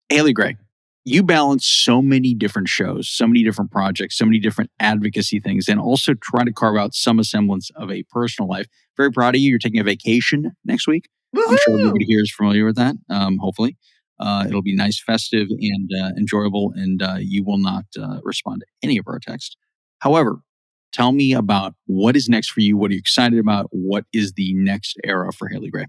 Haley Gray, you balance so many different shows, so many different projects, so many different advocacy things, and also try to carve out some semblance of a personal life. Very proud of you. You're taking a vacation next week. Woo-hoo! I'm sure everybody here is familiar with that, hopefully. It'll be nice, festive, and enjoyable, and you will not respond to any of our texts. However, tell me about what is next for you. What are you excited about? What is the next era for Haley Gray?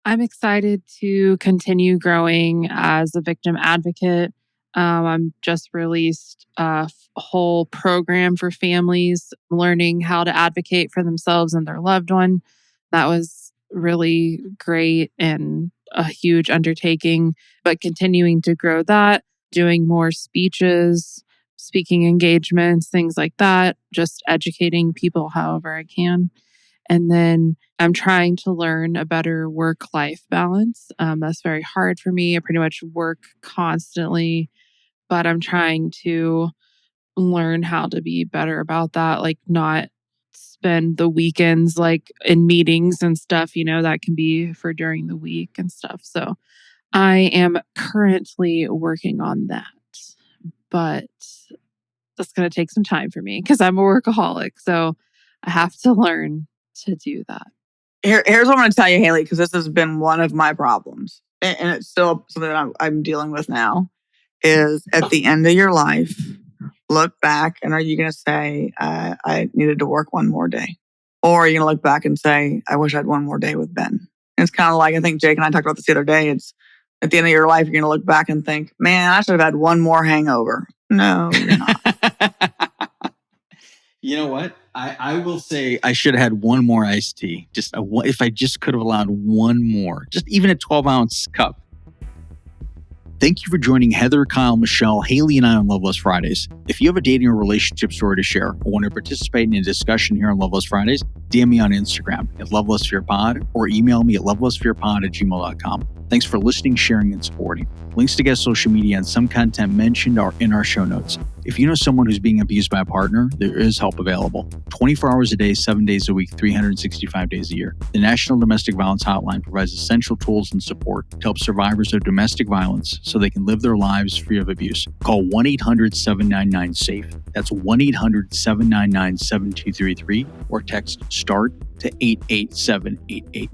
I'm excited to continue growing as a victim advocate. I'm just released a whole program for families learning how to advocate for themselves and their loved one. That was really great and a huge undertaking, but continuing to grow that, doing more speeches, speaking engagements, things like that, just educating people however I can. And then I'm trying to learn a better work-life balance. That's very hard for me. I pretty much work constantly, but I'm trying to learn how to be better about that, like not spend the weekends like in meetings and stuff, that can be for during the week and stuff. So I am currently working on that, but that's going to take some time for me because I'm a workaholic. So I have to learn to do that. Here's what I'm going to tell you, Haley, because this has been one of my problems, and it's still something that I'm dealing with now, is at the end of your life, look back and are you going to say, I needed to work one more day? Or are you going to look back and say, I wish I had one more day with Ben? And it's kind of like, I think Jake and I talked about this the other day. It's at the end of your life, you're going to look back and think, man, I should have had one more hangover. No, you're not. You know what? I will say I should have had one more iced tea. If I just could have allowed one more, just even a 12-ounce cup. Thank you for joining Heather, Kyle, Michele, Haley, and I on Loveless Fridays. If you have a dating or relationship story to share or want to participate in a discussion here on Loveless Fridays, DM me on Instagram at lovelustfridays or email me at lovelustfridays@gmail.com. Thanks for listening, sharing, and supporting. Links to guest social media and some content mentioned are in our show notes. If you know someone who's being abused by a partner, there is help available. 24 hours a day, 7 days a week, 365 days a year. The National Domestic Violence Hotline provides essential tools and support to help survivors of domestic violence so they can live their lives free of abuse. Call 1-800-799-SAFE. That's 1-800-799-7233 or text START to 88788.